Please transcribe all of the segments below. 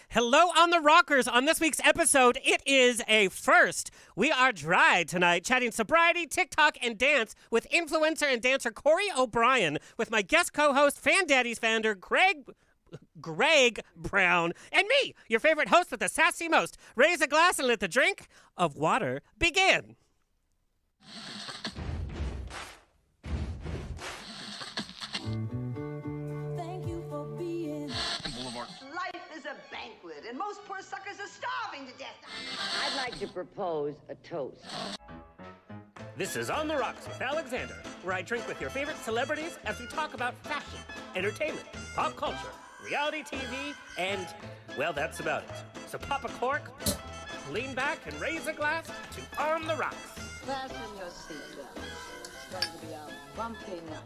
Hello on the Rockers. On this week's episode, it is a first. We are dry tonight, chatting sobriety, TikTok, and dance with influencer and dancer Corey O'Brien, with my guest co-host, Fan Daddy's founder, Greg Brown, and me, your favorite host with the sassy most. Raise a glass and let the drink of water begin. Life is a banquet, and most poor suckers are starving to death. I'd like to propose a toast. This is On the Rocks with Alexander, where I drink with your favorite celebrities as we talk about fashion, entertainment, pop culture, reality TV, and, well, that's about it. So pop a cork, lean back, and raise a glass to On the Rocks. Fasten your seatbelt. It's going to be a bumpy night.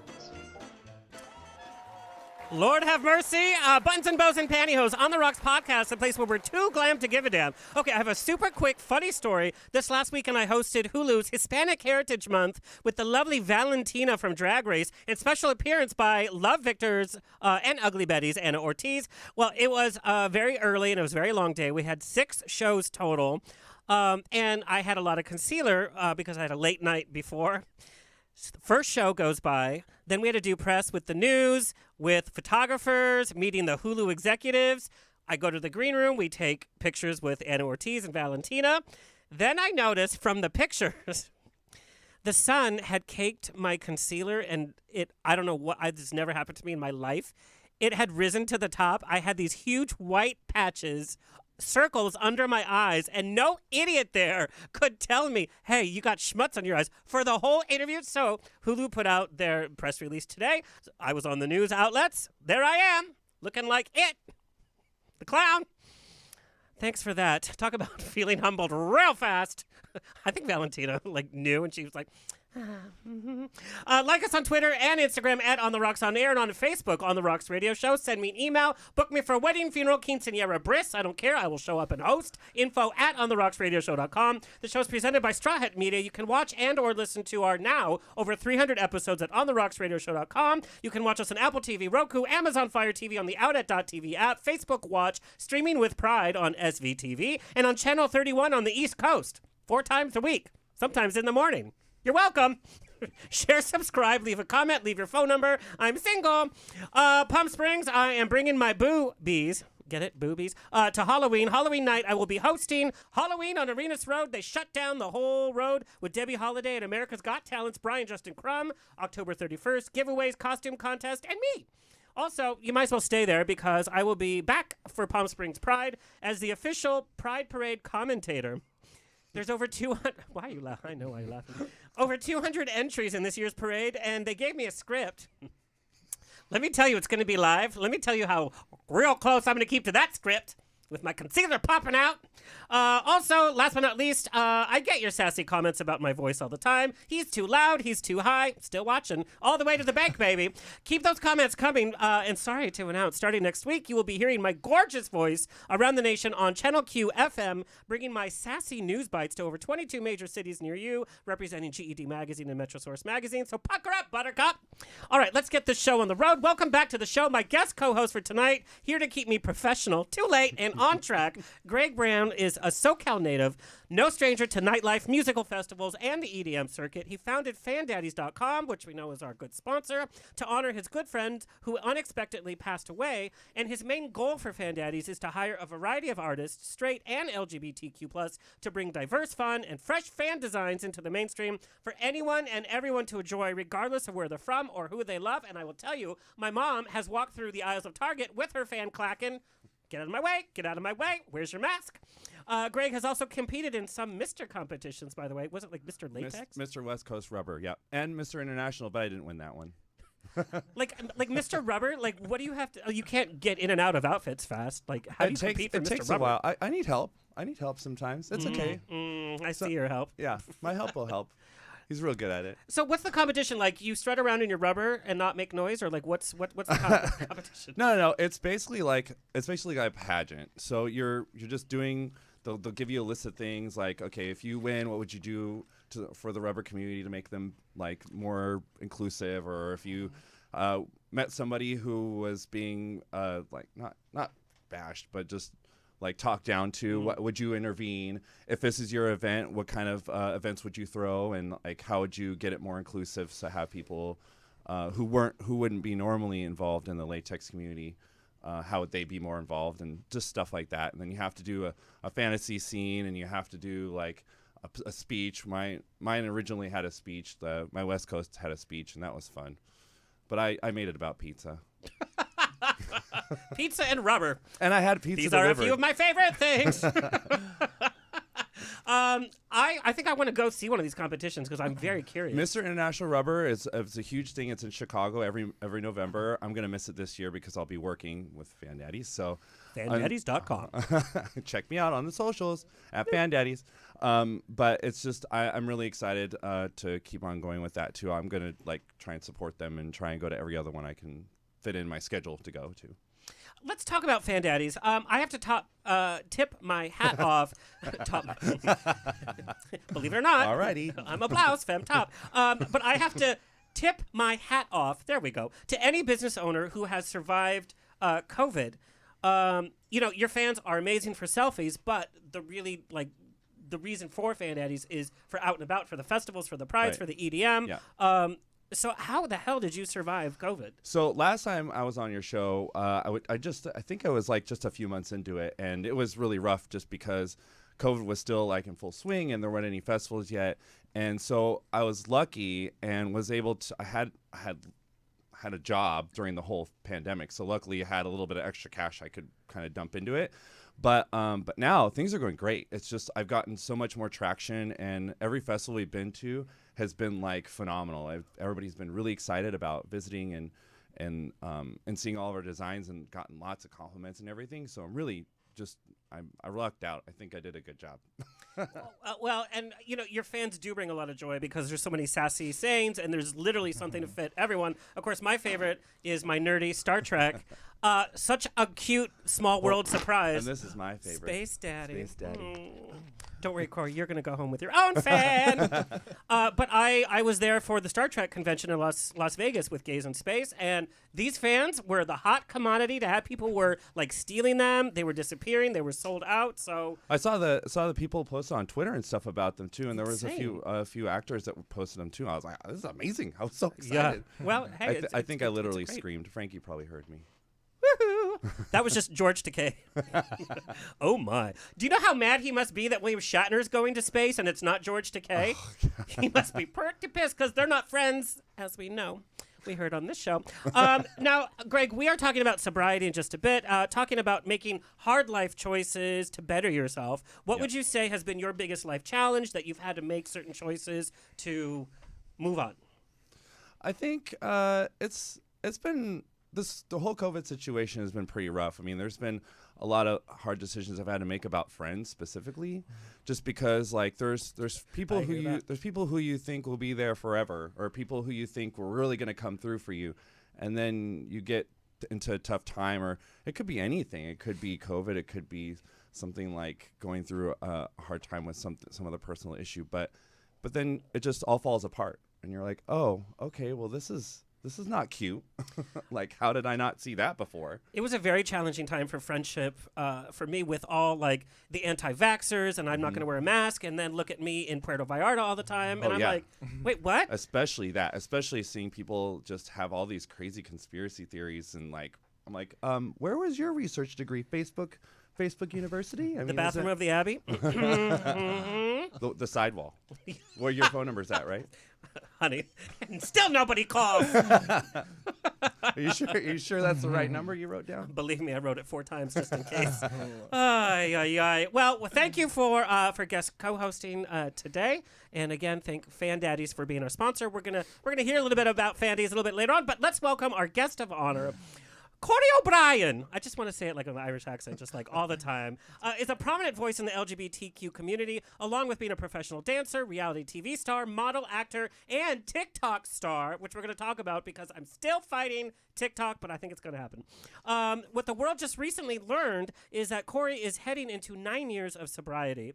Lord have mercy. Buttons and bows and pantyhose on the Rocks podcast, a place where we're too glam to give a damn. Okay, I have a super quick, funny story. This last weekend, I hosted Hulu's Hispanic Heritage Month with the lovely Valentina from Drag Race, and special appearance by Love Victor's and Ugly Betty's Anna Ortiz. Well, it was very early, and it was a very long day. We had 6 shows total, and I had a lot of concealer because I had a late night before. So the first show goes by. Then we had to do press with the news, with photographers, meeting the Hulu executives. I go to the green room. We take pictures with Anna Ortiz and Valentina. Then I noticed from the pictures, the sun had caked my concealer, and I don't know what, this never happened to me in my life. It had risen to the top. I had these huge white patches, circles under my eyes, and no idiot there could tell me, hey, you got schmutz on your eyes for the whole interview. So Hulu put out their press release today. I was on the news outlets. There I am, looking like it, the clown. Thanks for that. Talk about feeling humbled real fast. I think Valentina knew, and she was like, like us on Twitter and Instagram at On The Rocks On Air, and on Facebook, On The Rocks Radio Show. Send me an email. Book me for a wedding, funeral, quinceañera, bris. I don't care. I will show up and host. Info at OnTheRocksRadioshow.com. The show is presented by Straw Hat Media. You can watch and or listen to our now over 300 episodes at OnTheRocksRadioshow.com. You can watch us on Apple TV, Roku, Amazon Fire TV, on the Outlet.tv app, Facebook Watch, streaming with pride on SVTV, and on Channel 31 on the East Coast, 4 times a week, sometimes in the morning. You're welcome. Share, subscribe, leave a comment, leave your phone number. I'm single. Palm Springs, I am bringing my boobies. Get it? Boobies. To Halloween. Halloween night, I will be hosting Halloween on Arenas Road. They shut down the whole road with Debbie Holiday and America's Got Talent's Brian Justin Crum. October 31st. Giveaways, costume contest, and me. Also, you might as well stay there because I will be back for Palm Springs Pride as the official Pride Parade commentator. There's over 200... Why are you laughing? I know why you're laughing. Over 200 entries in this year's parade, and they gave me a script. Let me tell you, it's going to be live. Let me tell you how real close I'm going to keep to that script with my concealer popping out. Also, last but not least, I get your sassy comments about my voice all the time. He's too loud. He's too high. Still watching. All the way to the bank, baby. Keep those comments coming. And sorry to announce, starting next week, you will be hearing my gorgeous voice around the nation on Channel Q FM, bringing my sassy news bites to over 22 major cities near you, representing GED Magazine and Metrosource Magazine. So pucker up, buttercup. All right, let's get this show on the road. Welcome back to the show. My guest co-host for tonight, here to keep me professional, too late, and on track. Greg Brown is a SoCal native, no stranger to nightlife, musical festivals, and the EDM circuit. He founded FanDaddies.com, which we know is our good sponsor, to honor his good friend who unexpectedly passed away. And his main goal for FanDaddies is to hire a variety of artists, straight and LGBTQ+, to bring diverse, fun, and fresh fan designs into the mainstream for anyone and everyone to enjoy, regardless of where they're from or who they love. And I will tell you, my mom has walked through the aisles of Target with her fan clacking, "Get out of my way, get out of my way, where's your mask?" Greg has also competed in some Mr. competitions, by the way. Was it like Mr. Latex? Mr. West Coast Rubber, yeah. And Mr. International, but I didn't win that one. like Mr. Rubber? Like, what do you have to... you can't get in and out of outfits fast. Like, how do you compete for Mr. Rubber? It takes a while. I need help. I need help sometimes. It's okay. I see your help. Yeah, my help will help. He's real good at it. So what's the competition like? You strut around in your rubber and not make noise, or like what's the competition? No. It's basically like a pageant. So you're just doing. They'll give you a list of things like, okay, if you win, what would you do for the rubber community to make them like more inclusive, or if you met somebody who was being like not bashed, but just like talk down to? What would you intervene if this is your event? What kind of events would you throw, and like how would you get it more inclusive to have people who wouldn't be normally involved in the latex community? How would they be more involved, and just stuff like that. And then you have to do a fantasy scene, and you have to do like a speech. Mine originally had a speech. My West Coast had a speech, and that was fun. But I made it about pizza. Pizza and rubber. And I had pizza These delivered. are a few of my favorite things. I think I want to go see one of these competitions because I'm very curious. Mr. International Rubber is a huge thing. It's in Chicago every November. I'm going to miss it this year because I'll be working with Fan Daddies. So FanDaddies.com. check me out on the socials at Fan Daddies. But it's just I'm really excited to keep on going with that too. I'm going to like try and support them and try and go to every other one I can fit in my schedule to go to. Let's talk about Fan Daddies. I have to tip my hat off. Believe it or not. Alrighty. I'm a blouse, femme top. But I have to tip my hat off. There we go. To any business owner who has survived COVID. Your fans are amazing for selfies, but the reason for Fan Daddies is for out and about, for the festivals, for the prides, for the EDM. Yeah. So how the hell did you survive COVID? So last time I was on your show, I think I was like just a few months into it, and it was really rough just because COVID was still like in full swing and there weren't any festivals yet. And so I was lucky and was able to. I had a job during the whole pandemic, so luckily I had a little bit of extra cash I could kind of dump into it. But now things are going great. It's just I've gotten so much more traction, and every festival we've been to has been like phenomenal. Everybody's been really excited about visiting and seeing all of our designs and gotten lots of compliments and everything. So I'm really I lucked out. I think I did a good job. Well, and your fans do bring a lot of joy because there's so many sassy sayings, and there's literally something to fit everyone. Of course, my favorite is my nerdy Star Trek. Such a cute small world surprise. And this is my favorite. Space Daddy. Space Daddy. Don't worry, Corey, you're going to go home with your own fan. But I was there for the Star Trek convention in Las Vegas with Gaze in Space, and these fans were the hot commodity to have. People were like stealing them. They were disappearing. They were sold out. So I saw the people post on Twitter and stuff about them too, and there was Insane. a few actors that posted them too. I was like, this is amazing. I was so excited. yeah. Well, hey, I think I literally great. screamed. Frankie probably heard me. That was just George Takei. Oh my! Do you know how mad he must be that William Shatner's going to space and it's not George Takei? He must be pretty pissed because they're not friends, as we know. We heard on this show. Now, Greg, we are talking about sobriety in just a bit, talking about making hard life choices to better yourself. What would you say has been your biggest life challenge that you've had to make certain choices to move on? I think it's been the whole COVID situation has been pretty rough. I mean, there's been a lot of hard decisions I've had to make about friends specifically, just because like there's people who you think will be there forever, or people who you think were really going to come through for you, and then you get into a tough time, or it could be anything. It could be COVID. It could be something like going through a hard time with some other personal issue, but then it just all falls apart, and you're like, oh, okay, well this is not cute. Like, how did I not see that before? It was a very challenging time for friendship for me, with all like the anti-vaxxers and I'm not going to wear a mask, and then look at me in Puerto Vallarta all the time, and I'm like, wait, what? Especially seeing people just have all these crazy conspiracy theories, and like, I'm like, where was your research degree? Facebook University? I mean, The bathroom of the Abbey? the sidewall, where your phone number's at, right? Honey, and still nobody calls. Are you sure that's the right number you wrote down? Believe me, I wrote it 4 times just in case. Ay, ay, ay. Well, thank you for guest co-hosting today, and again, thank Fan Daddies for being our sponsor. We're gonna hear a little bit about Fan Daddies a little bit later on, but let's welcome our guest of honor. Corey O'Brien, I just want to say it like an Irish accent, just like all the time, is a prominent voice in the LGBTQ community, along with being a professional dancer, reality TV star, model, actor, and TikTok star, which we're going to talk about because I'm still fighting TikTok, but I think it's going to happen. What the world just recently learned is that Corey is heading into 9 years of sobriety.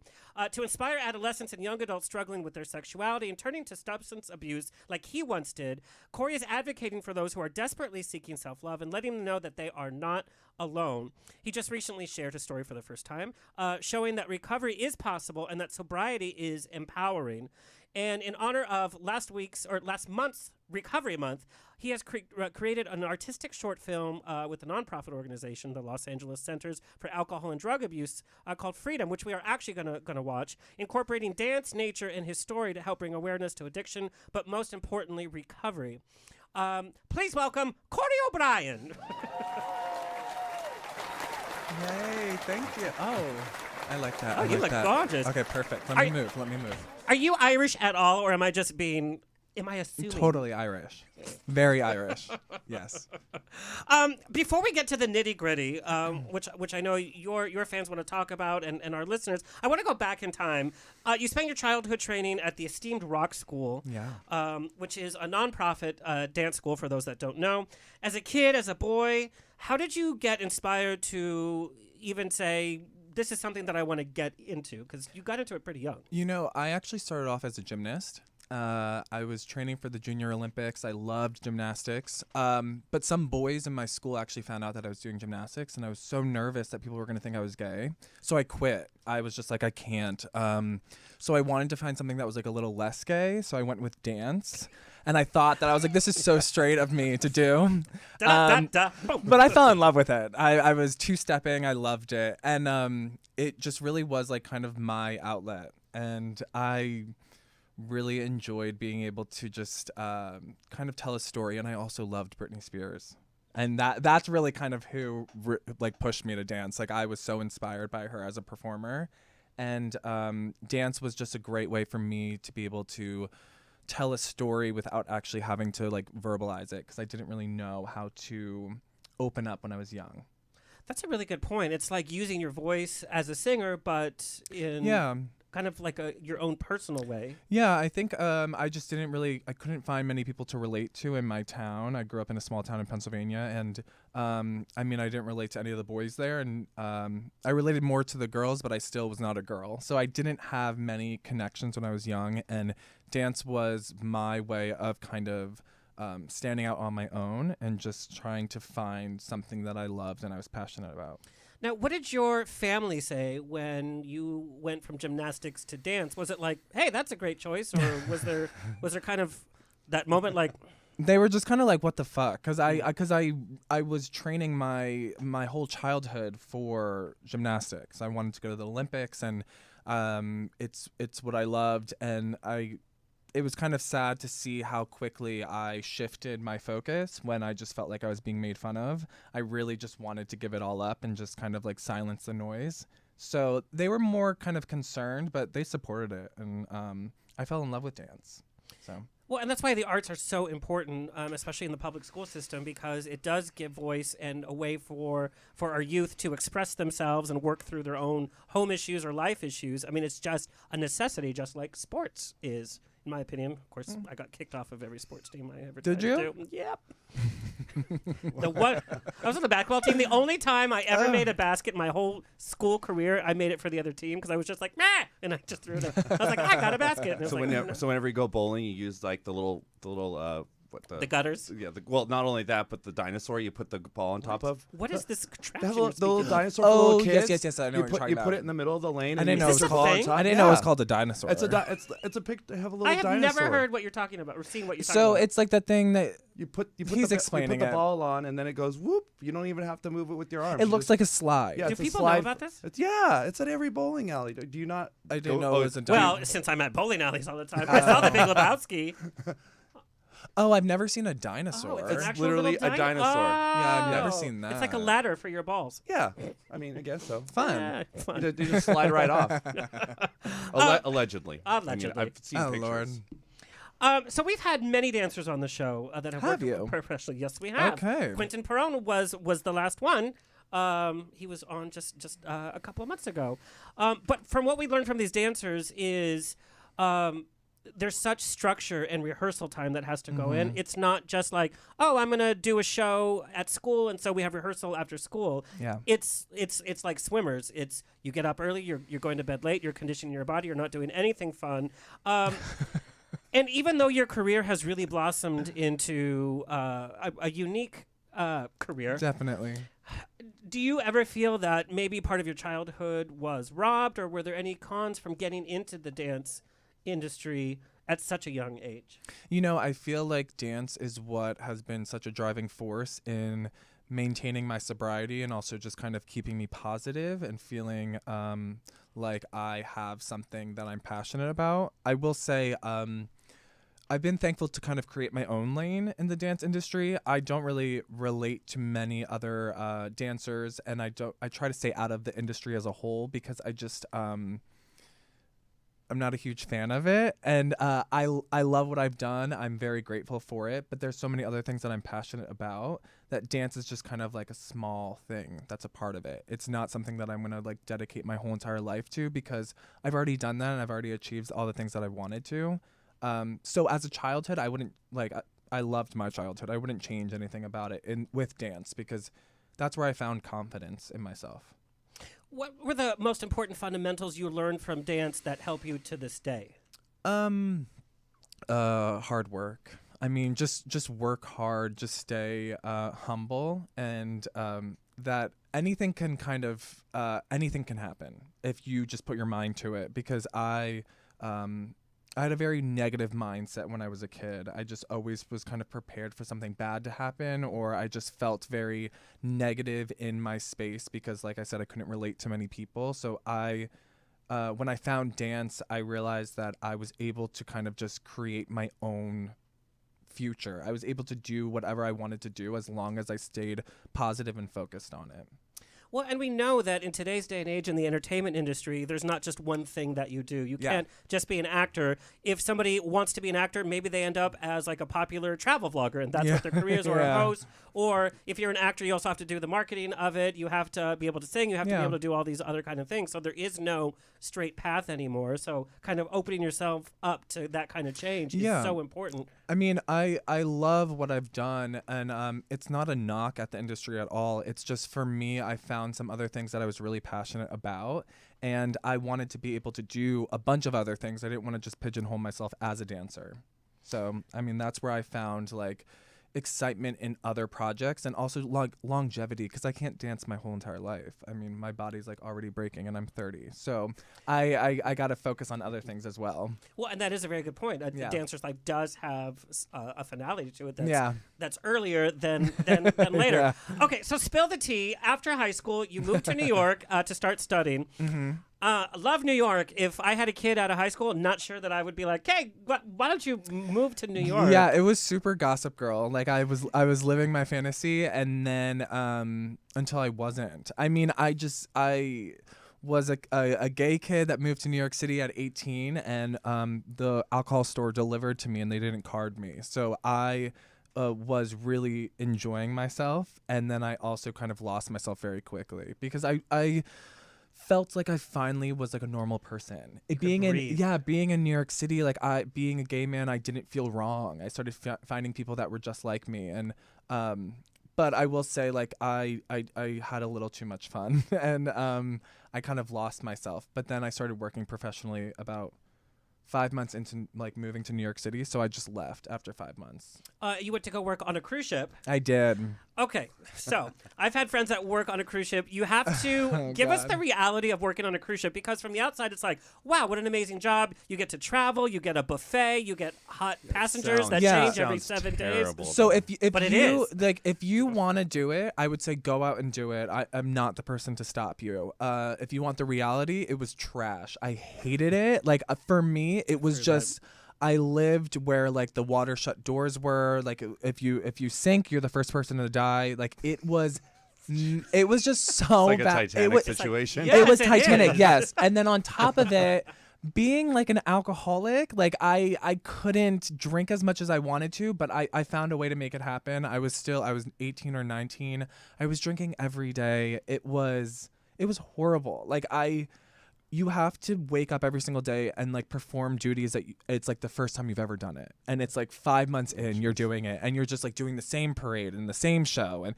To inspire adolescents and young adults struggling with their sexuality and turning to substance abuse like he once did, Corey is advocating for those who are desperately seeking self-love and letting them know know that they are not alone. He just recently shared his story for the first time, showing that recovery is possible and that sobriety is empowering. And in honor of last month's Recovery Month, he has created an artistic short film with a nonprofit organization, the Los Angeles Centers for Alcohol and Drug Abuse, called Freedom, which we are actually going to watch, incorporating dance, nature, and his story to help bring awareness to addiction, but most importantly, recovery. Please welcome Corey O'Brien. Yay, thank you. Oh, I like that. Oh, I you like look that. gorgeous. Okay, perfect. Let me move. Are you Irish at all, or am I assuming? Totally Irish. Very Irish. Yes. Before we get to the nitty gritty, which I know your fans want to talk about and our listeners, I want to go back in time. You spent your childhood training at the esteemed Rock School, which is a nonprofit dance school for those that don't know. As a kid, as a boy, how did you get inspired to even say, this is something that I want to get into? Because you got into it pretty young. You know, I actually started off as a gymnast. I was training for the Junior Olympics. I loved gymnastics. But some boys in my school actually found out that I was doing gymnastics, and I was so nervous that people were going to think I was gay. So I quit. I was just like, I can't. So I wanted to find something that was like a little less gay. So I went with dance. And I thought that I was like, this is so straight of me to do. But I fell in love with it. I was two-stepping. I loved it. And it just really was like kind of my outlet. And I really enjoyed being able to just kind of tell a story. And I also loved Britney Spears. And that's really kind of who like pushed me to dance. Like I was so inspired by her as a performer. And dance was just a great way for me to be able to tell a story without actually having to like verbalize it, because I didn't really know how to open up when I was young. That's a really good point. It's like using your voice as a singer, but in kind of like your own personal way. Yeah, I think I just I couldn't find many people to relate to in my town. I grew up in a small town in Pennsylvania, and I mean, I didn't relate to any of the boys there, and I related more to the girls, but I still was not a girl. So I didn't have many connections when I was young, and dance was my way of kind of standing out on my own and just trying to find something that I loved and I was passionate about. Now, what did your family say when you went from gymnastics to dance? Was it like, hey, that's a great choice? Or was there kind of that moment like... They were just kind of like, what the fuck? Because I was training my whole childhood for gymnastics. I wanted to go to the Olympics, and it's what I loved. And it was kind of sad to see how quickly I shifted my focus when I just felt like I was being made fun of. I really just wanted to give it all up and just kind of like silence the noise. So they were more kind of concerned, but they supported it. And I fell in love with dance. So. Well, and that's why the arts are so important, especially in the public school system, because it does give voice and a way for our youth to express themselves and work through their own home issues or life issues. I mean, it's just a necessity, just like sports is. In my opinion, of course, I got kicked off of every sports team I ever did. Did you? To do. Yep. I was on the basketball team. The only time I ever made a basket in my whole school career, I made it for the other team because I was just like, meh, and I just threw it in. I was like, I got a basket. And so, whenever you go bowling, you use like the little the gutters? Yeah. Well, not only that, but the dinosaur you put the ball on top of. What is this contraption? The little dinosaur for little kids. Yes. I know what you're talking you about. put it in the middle of the lane. I didn't know it was called. I didn't know it was called a dinosaur. It's a pic. Have a little dinosaur. I have never heard what you're talking about or seen what you're talking about. So it's like that thing that you put the ball on, and then it goes whoop. You don't even have to move it with your arms. It looks like a slide. Yeah, do people know about this? It's at every bowling alley. Do you not? I didn't know it was a dinosaur. Well, since I'm at bowling alleys all the time, I saw the Big Lebowski. Oh, I've never seen a dinosaur. Oh, it's literally a dinosaur. Yeah, I've never seen that. It's like a ladder for your balls. Yeah, I mean, I guess so. Fun. Yeah, fun. You just slide right off. Allegedly. Allegedly. I mean, I've seen pictures. Lord. So we've had many dancers on the show that have worked professionally. Yes, we have. Okay. Quentin Perron was the last one. He was on just a couple of months ago. But from what we learned from these dancers is there's such structure and rehearsal time that has to go in. It's not just like, oh, I'm going to do a show at school, and so we have rehearsal after school. Yeah. It's like swimmers. It's you get up early, you're going to bed late, you're conditioning your body, you're not doing anything fun. And even though your career has really blossomed into a unique career. Definitely. Do you ever feel that maybe part of your childhood was robbed, or were there any cons from getting into the dance industry at such a young age? You know, I feel like dance is what has been such a driving force in maintaining my sobriety and also just kind of keeping me positive and feeling like I have something that I'm passionate about. I will say I've been thankful to kind of create my own lane in the dance industry. I don't really relate to many other dancers, and I try to stay out of the industry as a whole because I just I'm not a huge fan of it, and I love what I've done. I'm very grateful for it, but there's so many other things that I'm passionate about that dance is just kind of like a small thing that's a part of it. It's not something that I'm going to like dedicate my whole entire life to because I've already done that and I've already achieved all the things that I wanted to. So as a childhood, I wouldn't like I loved my childhood. I wouldn't change anything about it with dance because that's where I found confidence in myself. What were the most important fundamentals you learned from dance that help you to this day? Hard work. I mean, just work hard, just stay humble, and that anything can anything can happen if you just put your mind to it. Because I had a very negative mindset when I was a kid. I just always was kind of prepared for something bad to happen, or I just felt very negative in my space because, like I said, I couldn't relate to many people. So when I found dance, I realized that I was able to kind of just create my own future. I was able to do whatever I wanted to do as long as I stayed positive and focused on it. Well, and we know that in today's day and age in the entertainment industry, there's not just one thing that you do. You can't just be an actor. If somebody wants to be an actor, maybe they end up as like a popular travel vlogger, and that's what their career is, or a host. Or if you're an actor, you also have to do the marketing of it. You have to be able to sing. You have to be able to do all these other kind of things. So there is no straight path anymore. So kind of opening yourself up to that kind of change is so important. I mean, I love what I've done, and it's not a knock at the industry at all. It's just for me, I found some other things that I was really passionate about, and I wanted to be able to do a bunch of other things. I didn't want to just pigeonhole myself as a dancer. So, I mean, that's where I found like excitement in other projects and also longevity, because I can't dance my whole entire life. I mean, my body's like already breaking and I'm 30. So I got to focus on other things as well. Well, and that is a very good point. A dancer's life does have a finality to it that's earlier than later. Okay, so spill the tea. After high school, you moved to New York to start studying. Mm-hmm. Love New York. If I had a kid out of high school, not sure that I would be like, hey, why don't you move to New York? Yeah, it was super Gossip Girl. Like I was living my fantasy, and then until I wasn't. I mean, I was a gay kid that moved to New York City at 18, and the alcohol store delivered to me, and they didn't card me. So I was really enjoying myself, and then I also kind of lost myself very quickly because I felt like I finally was like a normal person. Being in New York City, like being a gay man, I didn't feel wrong. I started finding people that were just like me, and but I will say, like I had a little too much fun, and I kind of lost myself. But then I started working professionally about 5 months into like moving to New York City, so I just left after 5 months. You went to go work on a cruise ship. I did. Okay, so I've had friends that work on a cruise ship. You have to give us the reality of working on a cruise ship, because from the outside it's like, wow, what an amazing job. You get to travel, you get a buffet, you get hot passengers that change every 7 days. So if you want to do it, I would say go out and do it. I'm not the person to stop you. If you want the reality, it was trash. I hated it. Like for me, it was just I lived where like the water shut doors were. Like if you sink, you're the first person to die. Like it was just so like bad. A Titanic situation. It was Titanic, yes. And then on top of it, being like an alcoholic, like I couldn't drink as much as I wanted to, but I found a way to make it happen. I was 18 or 19. I was drinking every day. It was horrible. Like you have to wake up every single day and like perform duties that it's like the first time you've ever done it. And it's like 5 months in, you're doing it, and you're just like doing the same parade and the same show, and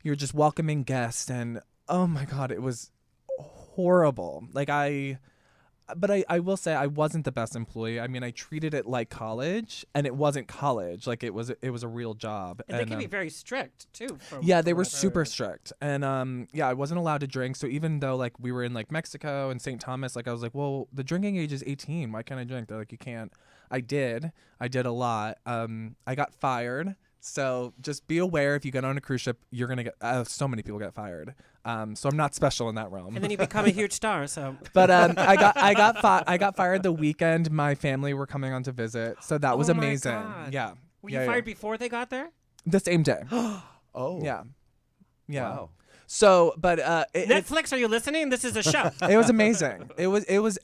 you're just welcoming guests, and oh my God, it was horrible. Like but I will say I wasn't the best employee. I mean, I treated it like college, and it wasn't college. Like it was a real job. And they can be very strict too. Yeah, they were what I've super heard. strict. And yeah, I wasn't allowed to drink. So even though like we were in like Mexico and St. Thomas, like I was like, well, the drinking age is 18. Why can't I drink? They're like, you can't. I did a lot. I got fired. So just be aware, if you get on a cruise ship, you're gonna get so many people get fired. So I'm not special in that realm. And then you become a huge star. So, But I got fired the weekend my family were coming on to visit. So that was Oh my amazing. God. Yeah. were Yeah, you yeah. fired before they got there? The same day? Oh. Yeah. Yeah. Wow. So, but Netflix, are you listening? This is a show. it was amazing. It was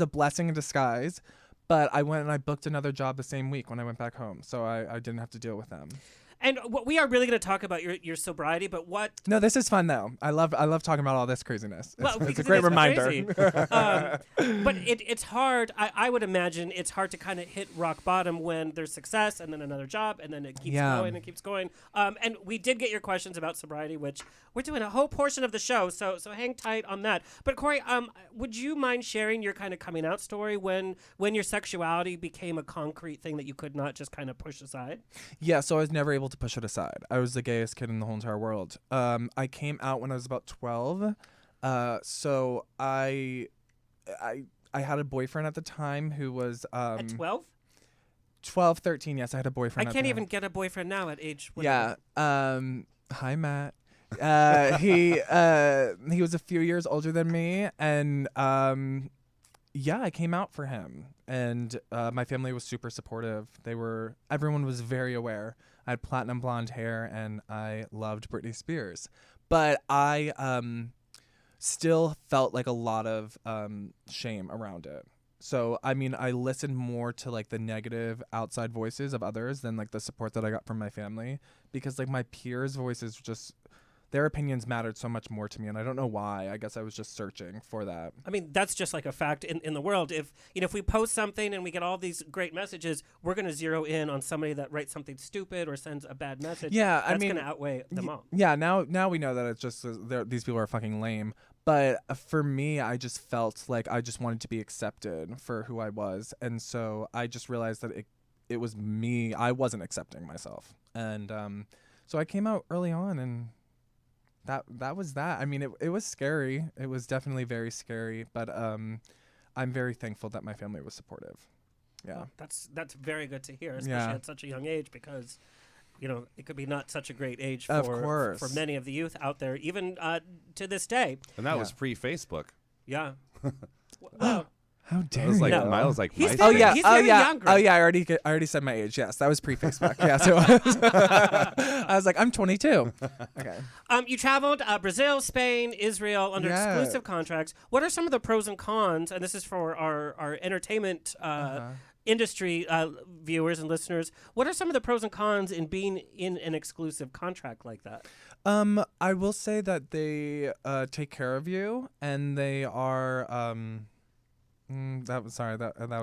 a blessing in disguise. But I went and I booked another job the same week when I went back home, so I didn't have to deal with them. And we are really going to talk about your sobriety, but what? No, this is fun though. I love talking about all this craziness. Well, It's a because great it is reminder. crazy. But it's hard. I would imagine it's hard to kind of hit rock bottom when there's success and then another job and then it keeps Yeah. going and keeps going. And we did get your questions about sobriety, which we're doing a whole portion of the show, so hang tight on that. But Corey, would you mind sharing your kind of coming out story when your sexuality became a concrete thing that you could not just kind of push aside? Yeah, so I was never able to push it aside. I was the gayest kid in the whole entire world. I came out when I was about 12. So I had a boyfriend at the time who was At 12? 12, 13. Yes, I had a boyfriend. I at can't the even time. get a boyfriend now at age. Yeah. Hi, Matt. He was a few years older than me, and yeah, I came out for him, and my family was super supportive. Everyone was very aware. I had platinum blonde hair, and I loved Britney Spears, but I still felt like a lot of shame around it. So, I mean, I listened more to like the negative outside voices of others than like the support that I got from my family, because like my peers' voices just, their opinions mattered so much more to me, and I don't know why. I guess I was just searching for that. I mean, that's just like a fact in the world. If we post something and we get all these great messages, we're going to zero in on somebody that writes something stupid or sends a bad message. Yeah, that's going to outweigh them all. Yeah, now we know that it's just these people are fucking lame. But for me, I just felt like I just wanted to be accepted for who I was, and so I just realized that it was me. I wasn't accepting myself, and so I came out early on, and that was that. I mean, it was scary. It was definitely very scary, but I'm very thankful that my family was supportive. Yeah. Well, that's very good to hear, especially Yeah. at such a young age, because it could be not such a great age Of for course. many of the youth out there, even to this day. And that Yeah. was pre-Facebook. Yeah. Well, How It dare was like you? mine was like He's MySpace. very- he's very younger. Oh yeah. I already said my age. Yes, that was pre-Facebook. Yeah, so I was like, I'm 22. Okay. you traveled Brazil, Spain, Israel under Yeah. exclusive contracts. What are some of the pros and cons? And this is for our entertainment industry viewers and listeners. What are some of the pros and cons in being in an exclusive contract like that? I will say that they take care of you, and they are. That was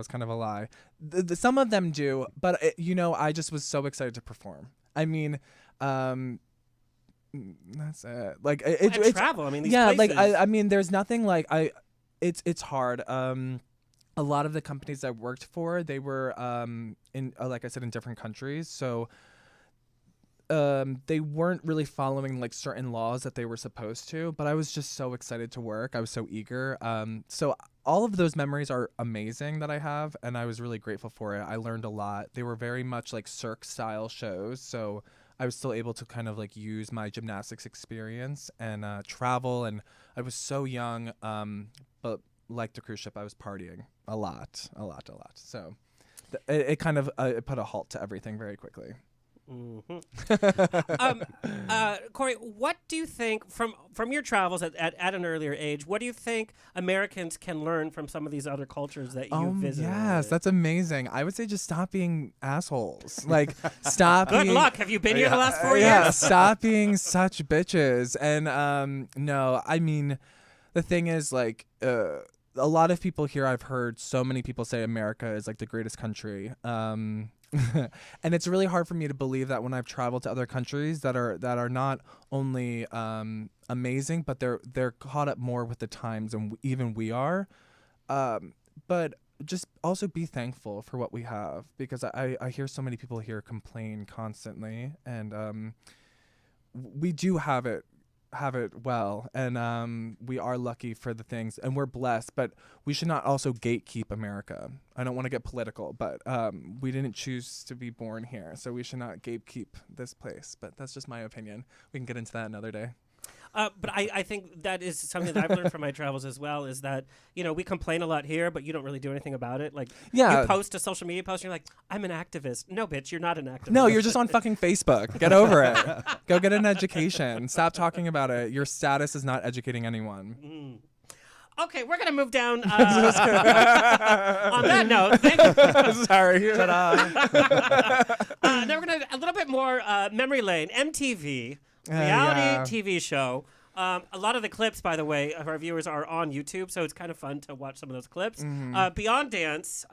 kind of a lie. Some of them do, but I just was so excited to perform. I mean, that's it. Like And it's travel. I mean, these yeah. places. Like I mean, there's nothing like It's hard. A lot of the companies I worked for, they were in like I said, in different countries, so. They weren't really following like certain laws that they were supposed to, but I was just so excited to work. I was so eager. So all of those memories are amazing that I have, and I was really grateful for it. I learned a lot. They were very much like Cirque style shows, so I was still able to kind of like use my gymnastics experience and travel. And I was so young, but like the cruise ship, I was partying a lot. So it kind of it put a halt to everything very quickly. Corey, what do you think from your travels at an earlier age? What do you think Americans can learn from some of these other cultures that you visited? Yes, that's amazing. I would say just stop being assholes. Like, stop. Good being, luck. Have you been here the last 4 years? Yeah, stop being such bitches. And no, I mean, the thing is, like, a lot of people here, I've heard so many people say America is like the greatest country. And it's really hard for me to believe that when I've traveled to other countries that are not only amazing, but they're caught up more with the times, and even we are. But just also be thankful for what we have, because I hear so many people here complain constantly, and we do have it well, and we are lucky for the things, and we're blessed, but we should not also gatekeep America. I don't want to get political, but we didn't choose to be born here, so we should not gatekeep this place. But that's just my opinion. We can get into that another day. But I think that is something that I've learned from my travels as well, is that, we complain a lot here, but you don't really do anything about it. Like, Yeah. you post a social media post and you're like, I'm an activist. No, bitch, you're not an activist. No, you're just on fucking Facebook. Get over it. Go get an education. Stop talking about it. Your status is not educating anyone. Okay, we're going to move down. On that note, thank you. Sorry. Now we're going to a little bit more memory lane. MTV, reality TV show. A lot of the clips, by the way, of our viewers are on YouTube, so it's kind of fun to watch some of those clips. Beyond Dance,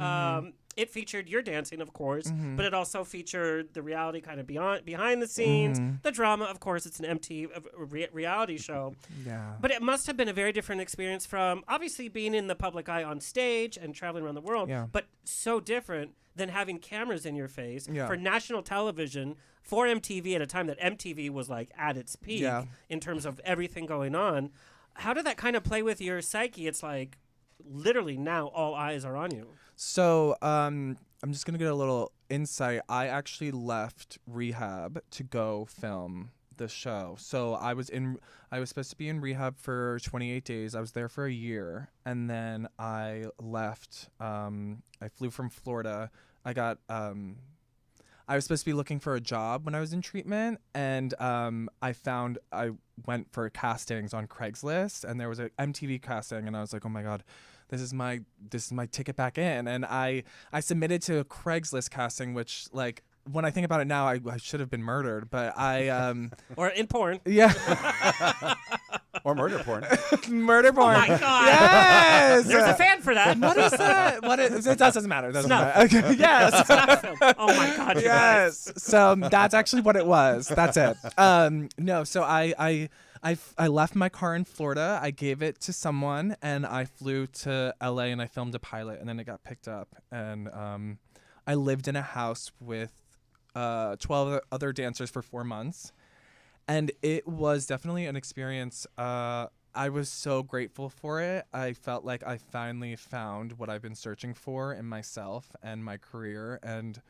it featured your dancing, of course, but it also featured the reality kind of behind the scenes, the drama. Of course, it's an MTV reality show. Yeah. But it must have been a very different experience from obviously being in the public eye on stage and traveling around the world, Yeah. but so different than having cameras in your face Yeah. for national television for MTV at a time that MTV was like at its peak Yeah. in terms of everything going on. How did that kind of play with your psyche? It's like literally now all eyes are on you. So I'm just going to get a little insight. I actually left rehab to go film the show. So I was supposed to be in rehab for 28 days. I was there for a year, and then I left. I flew from Florida. I was supposed to be looking for a job when I was in treatment, and I went for castings on Craigslist, and there was an MTV casting, and I was like, oh my God, this is my ticket back in. And I submitted to a Craigslist casting, which, like, when I think about it now, I should have been murdered, but Or in porn. yeah. Or murder porn. Murder porn. Oh my God. Yes. There's a fan for that. What is that? What is it? Doesn't matter. Doesn't Snuff. matter. Okay. Yes. Oh my God. you guys. Yes. So that's actually what it was. That's it. No. So I left my car in Florida. I gave it to someone, and I flew to LA, and I filmed a pilot, and then it got picked up, and I lived in a house with 12 other dancers for 4 months. And it was definitely an experience. I was so grateful for it. I felt like I finally found what I've been searching for in myself and my career. And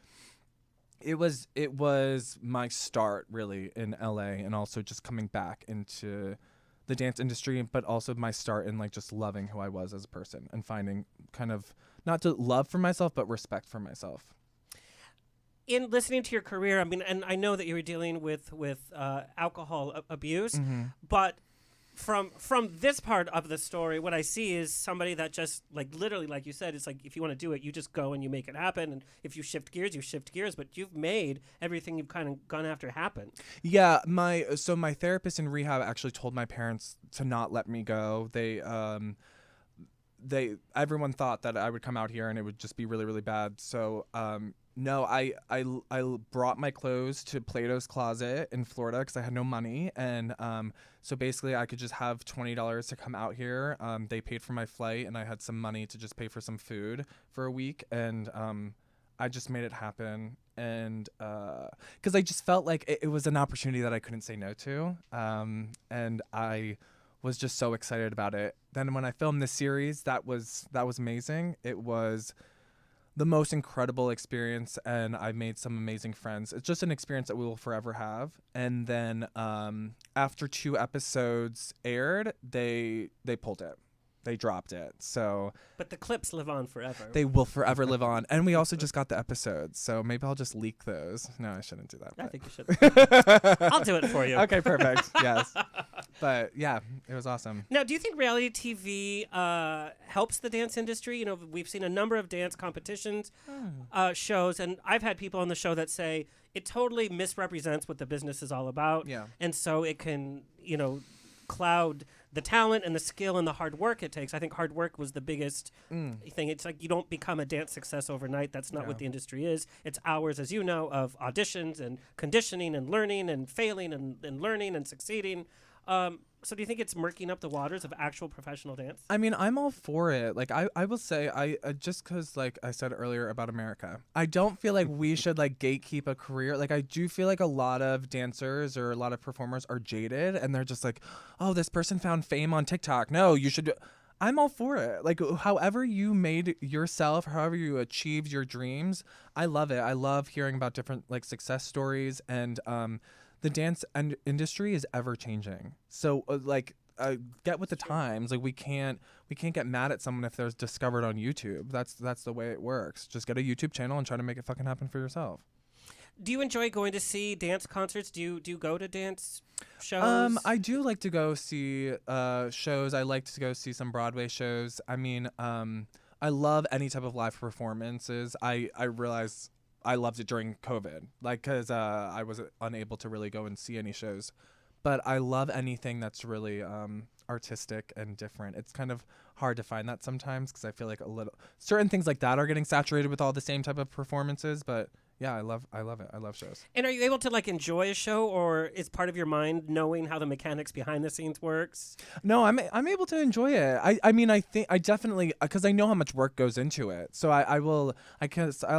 it was my start really in LA, and also just coming back into the dance industry, but also my start in like just loving who I was as a person and finding kind of not to love for myself, but respect for myself. In listening to your career, I mean, and I know that you were dealing with alcohol abuse, but from this part of the story, what I see is somebody that just, like, literally, like you said, it's like if you want to do it, you just go and you make it happen. And if you shift gears, you shift gears. But you've made everything you've kind of gone after happen. Yeah, my therapist in rehab actually told my parents to not let me go. Everyone thought that I would come out here and it would just be really, really bad. So no, I brought my clothes to Plato's Closet in Florida because I had no money, and so basically I could just have $20 to come out here. They paid for my flight, and I had some money to just pay for some food for a week, and I just made it happen. And because I just felt like it was an opportunity that I couldn't say no to, and I was just so excited about it. Then when I filmed this series, that was amazing. It was the most incredible experience, and I made some amazing friends. It's just an experience that we will forever have. And then after 2 episodes aired, they pulled it. They dropped it. So But the clips live on forever. they will forever live on. And we also just got the episodes, so maybe I'll just leak those. No, I shouldn't do that. I but- think you should. I'll do it for you. Okay, perfect. Yes. But yeah, it was awesome. Now, do you think reality TV helps the dance industry? You know, we've seen a number of dance competitions shows, and I've had people on the show that say it totally misrepresents what the business is all about. Yeah. And so it can, cloud the talent and the skill and the hard work it takes. I think hard work was the biggest thing. It's like you don't become a dance success overnight. That's not what the industry is. It's hours, as you know, of auditions and conditioning and learning and failing and learning and succeeding. So do you think it's murking up the waters of actual professional dance? I mean, I'm all for it. Like, I will say, just because, like I said earlier about America, I don't feel like we should, like, gatekeep a career. Like, I do feel like a lot of dancers or a lot of performers are jaded, and they're just like, oh, this person found fame on TikTok. No, you should do. I'm all for it. Like, however you made yourself, however you achieved your dreams, I love it. I love hearing about different, like, success stories, and the dance industry is ever changing. So get with the times. Like, we can't get mad at someone if they're discovered on YouTube. That's the way it works. Just get a YouTube channel and try to make it fucking happen for yourself. Do you enjoy going to see dance concerts? Do you go to dance shows? I do like to go see shows. I like to go see some Broadway shows. I mean, I love any type of live performances. I realize I loved it during COVID, like, because I was unable to really go and see any shows. But I love anything that's really artistic and different. It's kind of hard to find that sometimes because I feel like certain things like that are getting saturated with all the same type of performances. But yeah, I love it. I love shows. And are you able to, like, enjoy a show, or is part of your mind knowing how the mechanics behind the scenes works? No, I'm able to enjoy it. I mean, I think I definitely, because I know how much work goes into it. So I'll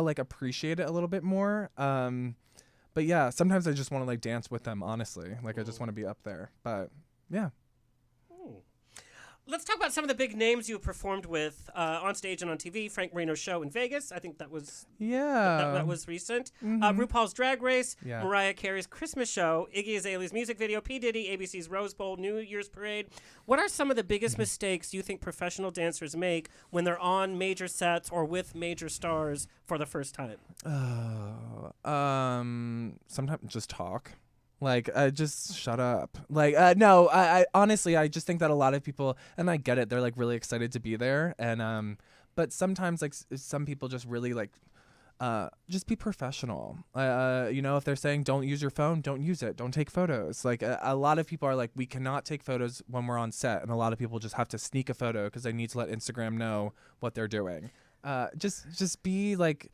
like appreciate it a little bit more. But yeah, sometimes I just want to, like, dance with them, honestly. Like, I just want to be up there. But yeah. Let's talk about some of the big names you have performed with on stage and on TV. Frank Marino's show in Vegas. I think that was that was recent. RuPaul's Drag Race. Yeah. Mariah Carey's Christmas show. Iggy Azalea's music video. P. Diddy, ABC's Rose Bowl, New Year's Parade. What are some of the biggest mistakes you think professional dancers make when they're on major sets or with major stars for the first time? Sometimes just talk. Like, just shut up. Like, no, I honestly, I just think that a lot of people, and I get it, they're, like, really excited to be there. And, but sometimes, like, some people just really, like, just be professional. You know, if they're saying don't use your phone, don't use it. Don't take photos. Like, a lot of people are like, we cannot take photos when we're on set. And a lot of people just have to sneak a photo because they need to let Instagram know what they're doing. Just be, like...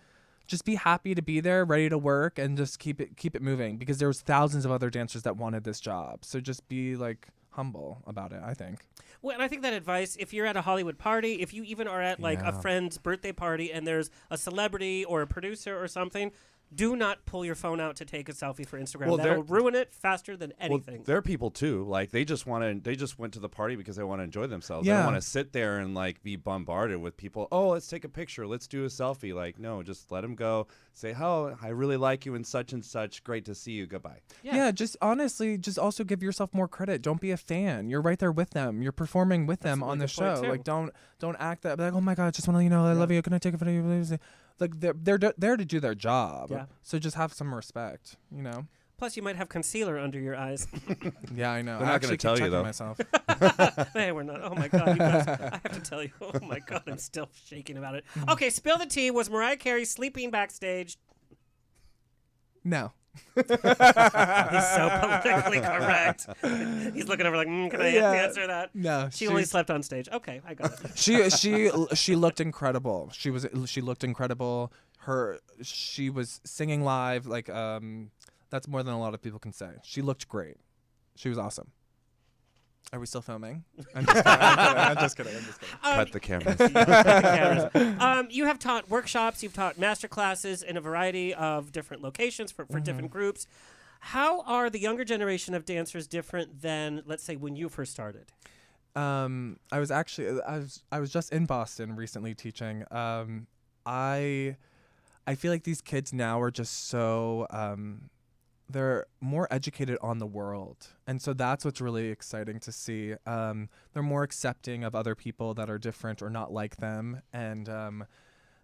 Just be happy to be there, ready to work, and just keep it moving, because there was thousands of other dancers that wanted this job. So just be, like, humble about it, I think. Well, and I think that advice, if you're at a Hollywood party, if you even are at, like, a friend's birthday party and there's a celebrity or a producer or something, do not pull your phone out to take a selfie for Instagram. Well, that'll ruin it faster than anything. Well, there are people too. Like, they just went to the party because they want to enjoy themselves. Yeah. They don't want to sit there and, like, be bombarded with people. Oh, let's take a picture. Let's do a selfie. Like, no, just let them go. Say, oh, I really like you and such. Great to see you. Goodbye. Yeah, just honestly, just also give yourself more credit. Don't be a fan. You're right there with them. You're performing with them on the show. Like, don't act that like, oh my God, I just want to let you know I love you. Can I take a photo of you? Like, they're there to do their job. Yeah. So just have some respect, you know? Plus, you might have concealer under your eyes. Yeah, I know. They're I not gonna actually tell keep you, checking though. myself. Hey, we're not. Oh, my God, you guys. I have to tell you. Oh, my God, I'm still shaking about it. Okay, spill the tea. Was Mariah Carey sleeping backstage? No. He's so politically correct. He's looking over like, can I answer that? No. She only slept on stage. Okay, I got it. She looked incredible. She looked incredible. She was singing live, like, that's more than a lot of people can say. She looked great. She was awesome. Are we still filming? I'm just kidding. Cut the cameras. You have taught workshops, you've taught master classes in a variety of different locations for different groups. How are the younger generation of dancers different than, let's say, when you first started? I was just in Boston recently teaching. I feel like these kids now are just so they're more educated on the world, and so that's what's really exciting to see. They're more accepting of other people that are different or not like them, and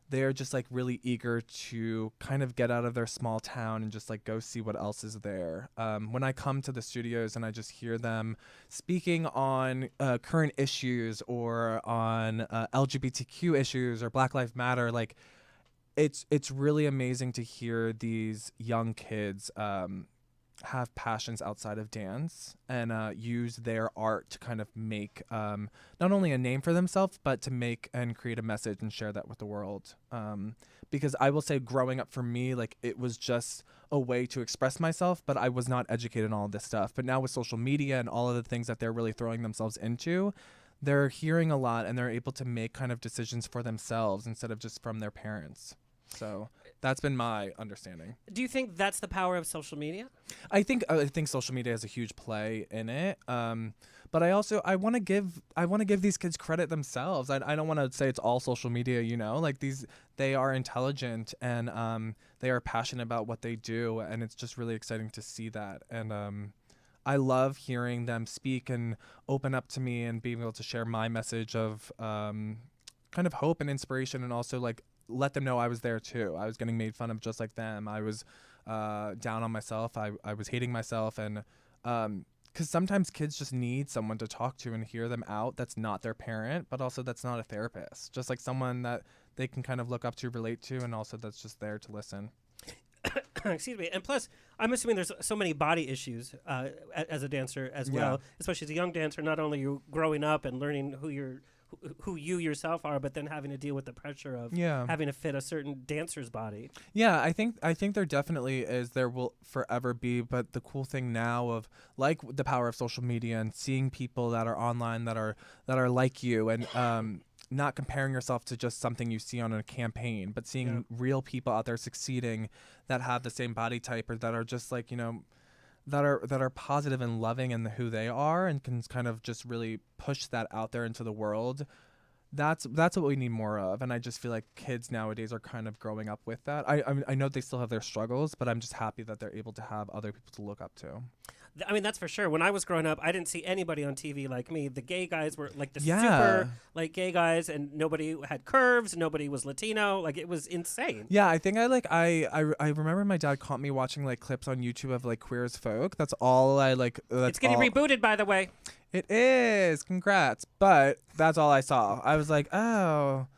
they're just, like, really eager to kind of get out of their small town and just, like, go see what else is there. When I come to the studios and I just hear them speaking on current issues or on LGBTQ issues or Black Lives Matter, like, it's really amazing to hear these young kids have passions outside of dance and use their art to kind of make not only a name for themselves, but to make and create a message and share that with the world. Because I will say, growing up for me, like, it was just a way to express myself, but I was not educated in all of this stuff. But now with social media and all of the things that they're really throwing themselves into, they're hearing a lot and they're able to make kind of decisions for themselves instead of just from their parents. So that's been my understanding. Do you think that's the power of social media? I think social media has a huge play in it. But I want to give these kids credit themselves. I don't want to say it's all social media, you know, like they are intelligent and they are passionate about what they do. And it's just really exciting to see that. And I love hearing them speak and open up to me and being able to share my message of kind of hope and inspiration, and also like let them know I was there too. I was getting made fun of just like them. I was down on myself. I was hating myself. And because sometimes kids just need someone to talk to and hear them out that's not their parent, but also that's not a therapist. Just like someone that they can kind of look up to, relate to, and also that's just there to listen. Excuse me. And plus, I'm assuming there's so many body issues as a dancer as well, especially as a young dancer. Not only you growing up and learning who you yourself are, but then having to deal with the pressure of having to fit a certain dancer's body. Yeah, I think there definitely is. There will forever be. But the cool thing now of like the power of social media and seeing people that are online that are like you, and not comparing yourself to just something you see on a campaign, but seeing real people out there succeeding that have the same body type, or that are just like, you know, that are positive and loving in who they are, and can kind of just really push that out there into the world. That's what we need more of. And I just feel like kids nowadays are kind of growing up with that. I know they still have their struggles, but I'm just happy that they're able to have other people to look up to. I mean, that's for sure. When I was growing up, I didn't see anybody on TV like me. The gay guys were like the super like gay guys, and nobody had curves. Nobody was Latino. Like, it was insane. Yeah, I think I remember my dad caught me watching like clips on YouTube of like Queer as Folk. That's all I like. It's getting rebooted, by the way. It is. Congrats. But that's all I saw. I was like, oh.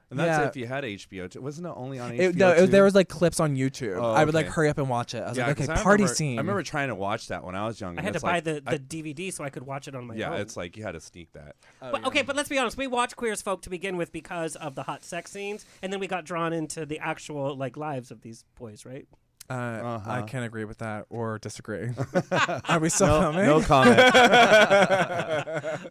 And that's if you had HBO. Wasn't it only on HBO? There was like clips on YouTube. I would like hurry up and watch it. I was like, okay, party scene. I remember trying to watch that when I was young. I had to buy the DVD so I could watch it on my own. Yeah, it's like you had to sneak that. But let's be honest. We watched Queer as Folk to begin with because of the hot sex scenes, and then we got drawn into the actual like lives of these boys, right? I can't agree with that or disagree. Are we still filming? No comment.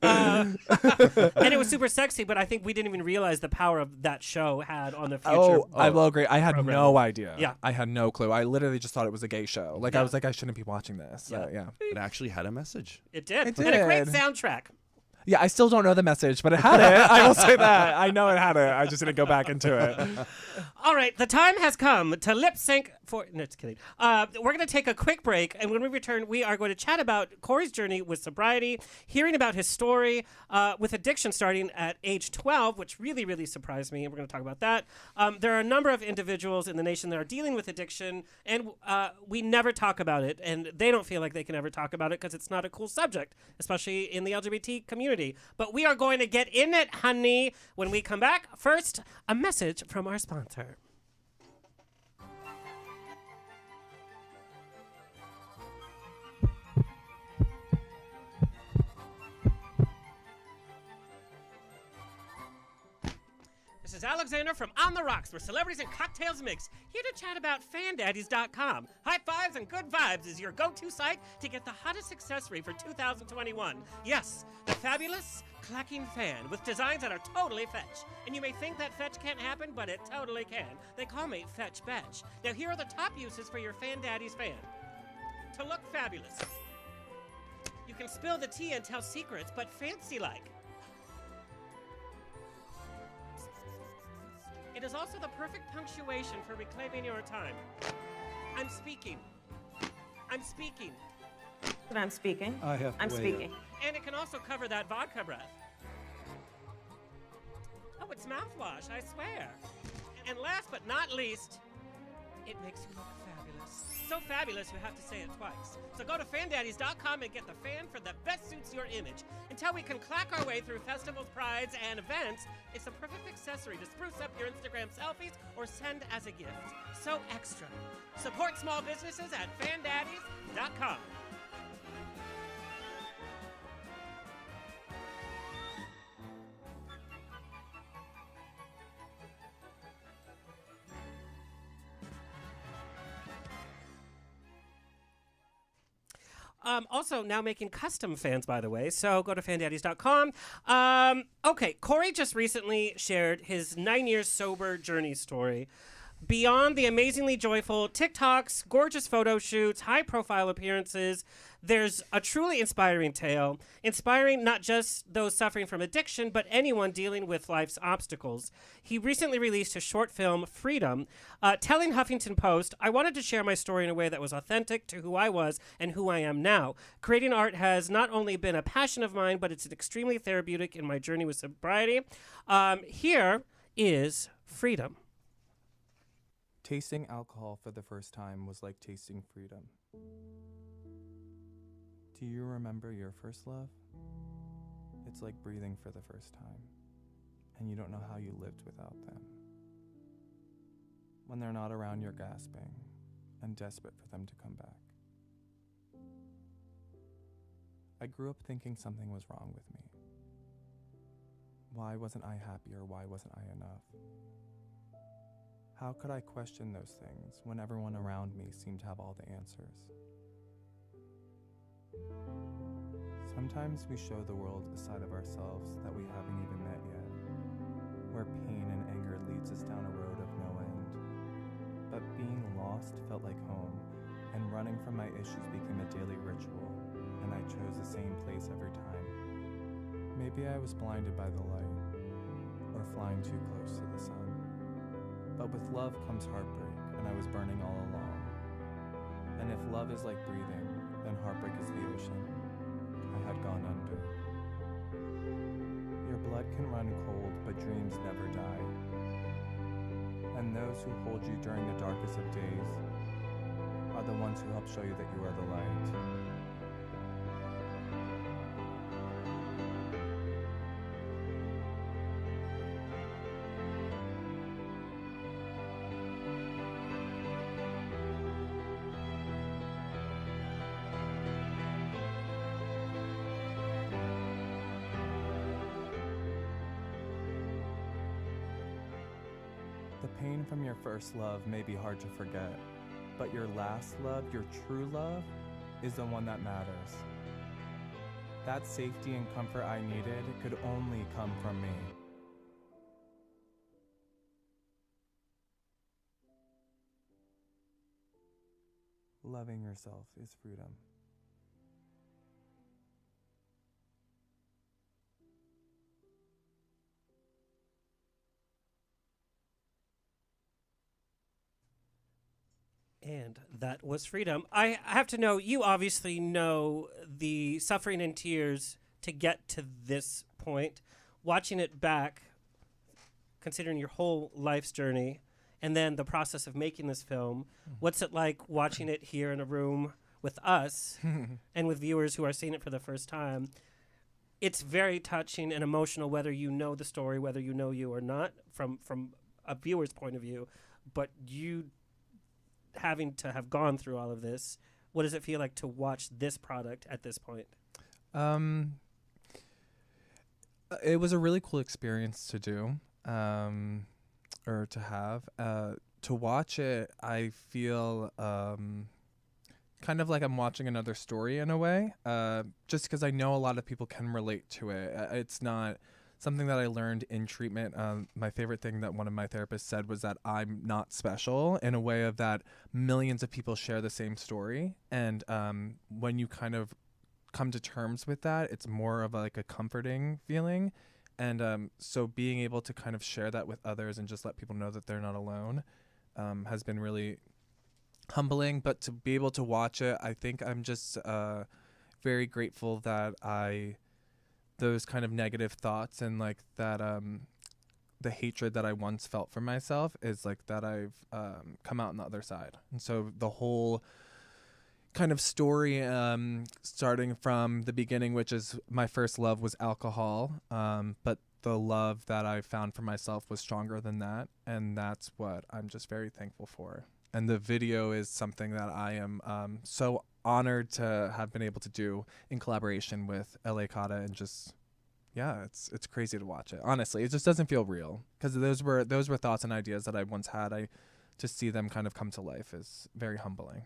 And it was super sexy, but I think we didn't even realize the power of that show had on the future. Oh, I will agree. I had program. no idea. Yeah. I had no clue. I literally just thought it was a gay show. Like, I was like, I shouldn't be watching this. Yeah. It actually had a message. It did. It And a great did. soundtrack. Yeah, I still don't know the message, but it had it. I will say that. I know it had it. I just didn't go back into it. All right, the time has come to lip sync for. No, just kidding. We're going to take a quick break, and when we return, we are going to chat about Corey's journey with sobriety, hearing about his story with addiction starting at age 12, which really, really surprised me, and we're going to talk about that. There are a number of individuals in the nation that are dealing with addiction, and we never talk about it, and they don't feel like they can ever talk about it because it's not a cool subject, especially in the LGBT community. But we are going to get in it, honey, when we come back. First, a message from our sponsor. This is Alexander from On the Rocks, where celebrities and cocktails mix, here to chat about fandaddies.com. High Fives and Good Vibes is your go-to site to get the hottest accessory for 2021. Yes, the fabulous clacking fan with designs that are totally fetch. And you may think that fetch can't happen, but it totally can. They call me Fetch Betch. Now here are the top uses for your Fandaddies fan. To look fabulous. You can spill the tea and tell secrets, but fancy-like. It is also the perfect punctuation for reclaiming your time. I'm speaking. I'm speaking. But I'm speaking. I have to I'm weigh speaking. And it can also cover that vodka breath. Oh, it's mouthwash, I swear. And last but not least, it makes you look fabulous. So fabulous, you have to say it twice. So go to fandaddies.com and get the fan for the best suits your image. Until we can clack our way through festivals, prides, and events, it's the perfect accessory to spruce up your Instagram selfies or send as a gift. So extra. Support small businesses at fandaddies.com. Also, now making custom fans, by the way. So go to fandaddies.com. Okay, Corey just recently shared his 9 years sober journey story. Beyond the amazingly joyful TikToks, gorgeous photo shoots, high-profile appearances, there's a truly inspiring tale, inspiring not just those suffering from addiction, but anyone dealing with life's obstacles. He recently released his short film, Freedom, telling Huffington Post, "I wanted to share my story in a way that was authentic to who I was and who I am now. Creating art has not only been a passion of mine, but it's extremely therapeutic in my journey with sobriety." Here is Freedom. Tasting alcohol for the first time was like tasting freedom. Do you remember your first love? It's like breathing for the first time, and you don't know how you lived without them. When they're not around, you're gasping and desperate for them to come back. I grew up thinking something was wrong with me. Why wasn't I happy, or why wasn't I enough? How could I question those things when everyone around me seemed to have all the answers? Sometimes we show the world a side of ourselves that we haven't even met yet, where pain and anger leads us down a road of no end. But being lost felt like home, and running from my issues became a daily ritual, and I chose the same place every time. Maybe I was blinded by the light, or flying too close to the sun. But with love comes heartbreak, and I was burning all along. And if love is like breathing, then heartbreak is the ocean. I had gone under. Your blood can run cold, but dreams never die. And those who hold you during the darkest of days are the ones who help show you that you are the light. The pain from your first love may be hard to forget, but your last love, your true love, is the one that matters. That safety and comfort I needed could only come from me. Loving yourself is freedom. And that was Freedom. I have to know, you obviously know the suffering and tears to get to this point. Watching it back, considering your whole life's journey, and then the process of making this film, what's it like watching it here in a room with us and with viewers who are seeing it for the first time? It's very touching and emotional, whether you know the story, whether you know you or not, from a viewer's point of view. But you having to have gone through all of this, what does it feel like to watch this product at this point? It was a really cool experience to do, or to have. To watch it, I feel kind of like I'm watching another story in a way, just because I know a lot of people can relate to it. It's not something that I learned in treatment. My favorite thing that one of my therapists said was that I'm not special, in a way of that millions of people share the same story. And when you kind of come to terms with that, it's more of like a comforting feeling. And so being able to kind of share that with others and just let people know that they're not alone has been really humbling. But to be able to watch it, I think I'm just very grateful that those kind of negative thoughts and like that the hatred that I once felt for myself is like that I've come out on the other side. And so the whole kind of story, starting from the beginning, which is my first love was alcohol, but the love that I found for myself was stronger than that, and that's what I'm just very thankful for. And the video is something that I am so honored to have been able to do in collaboration with LA Kata, and just it's crazy to watch it. Honestly, it just doesn't feel real, because those were thoughts and ideas that I once had. To see them kind of come to life is very humbling.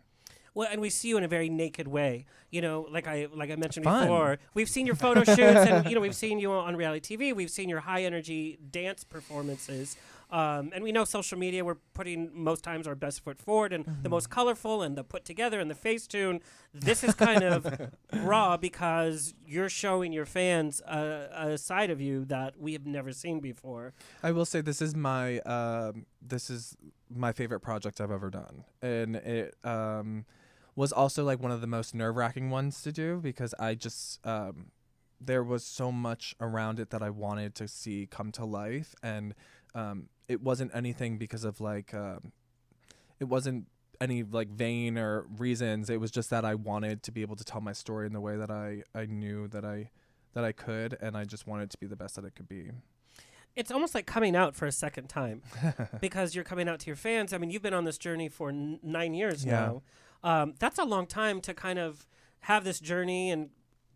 Well, and we see you in a very naked way. You know, like I mentioned Fun. before, we've seen your photo shoots, and we've seen you on reality TV. We've seen your high energy dance performances, and we know social media. We're putting most times our best foot forward, and the most colorful, and the put together, and the Facetune. This is kind of raw because you're showing your fans a side of you that we have never seen before. I will say this is my favorite project I've ever done, and it was also like one of the most nerve-wracking ones to do, because I just there was so much around it that I wanted to see come to life, and it wasn't anything because of like it wasn't any like vain or reasons. It was just that I wanted to be able to tell my story in the way that I knew that I could, and I just wanted it to be the best that it could be. It's almost like coming out for a second time, because you're coming out to your fans. I mean, you've been on this journey for 9 years now. That's a long time to kind of have this journey and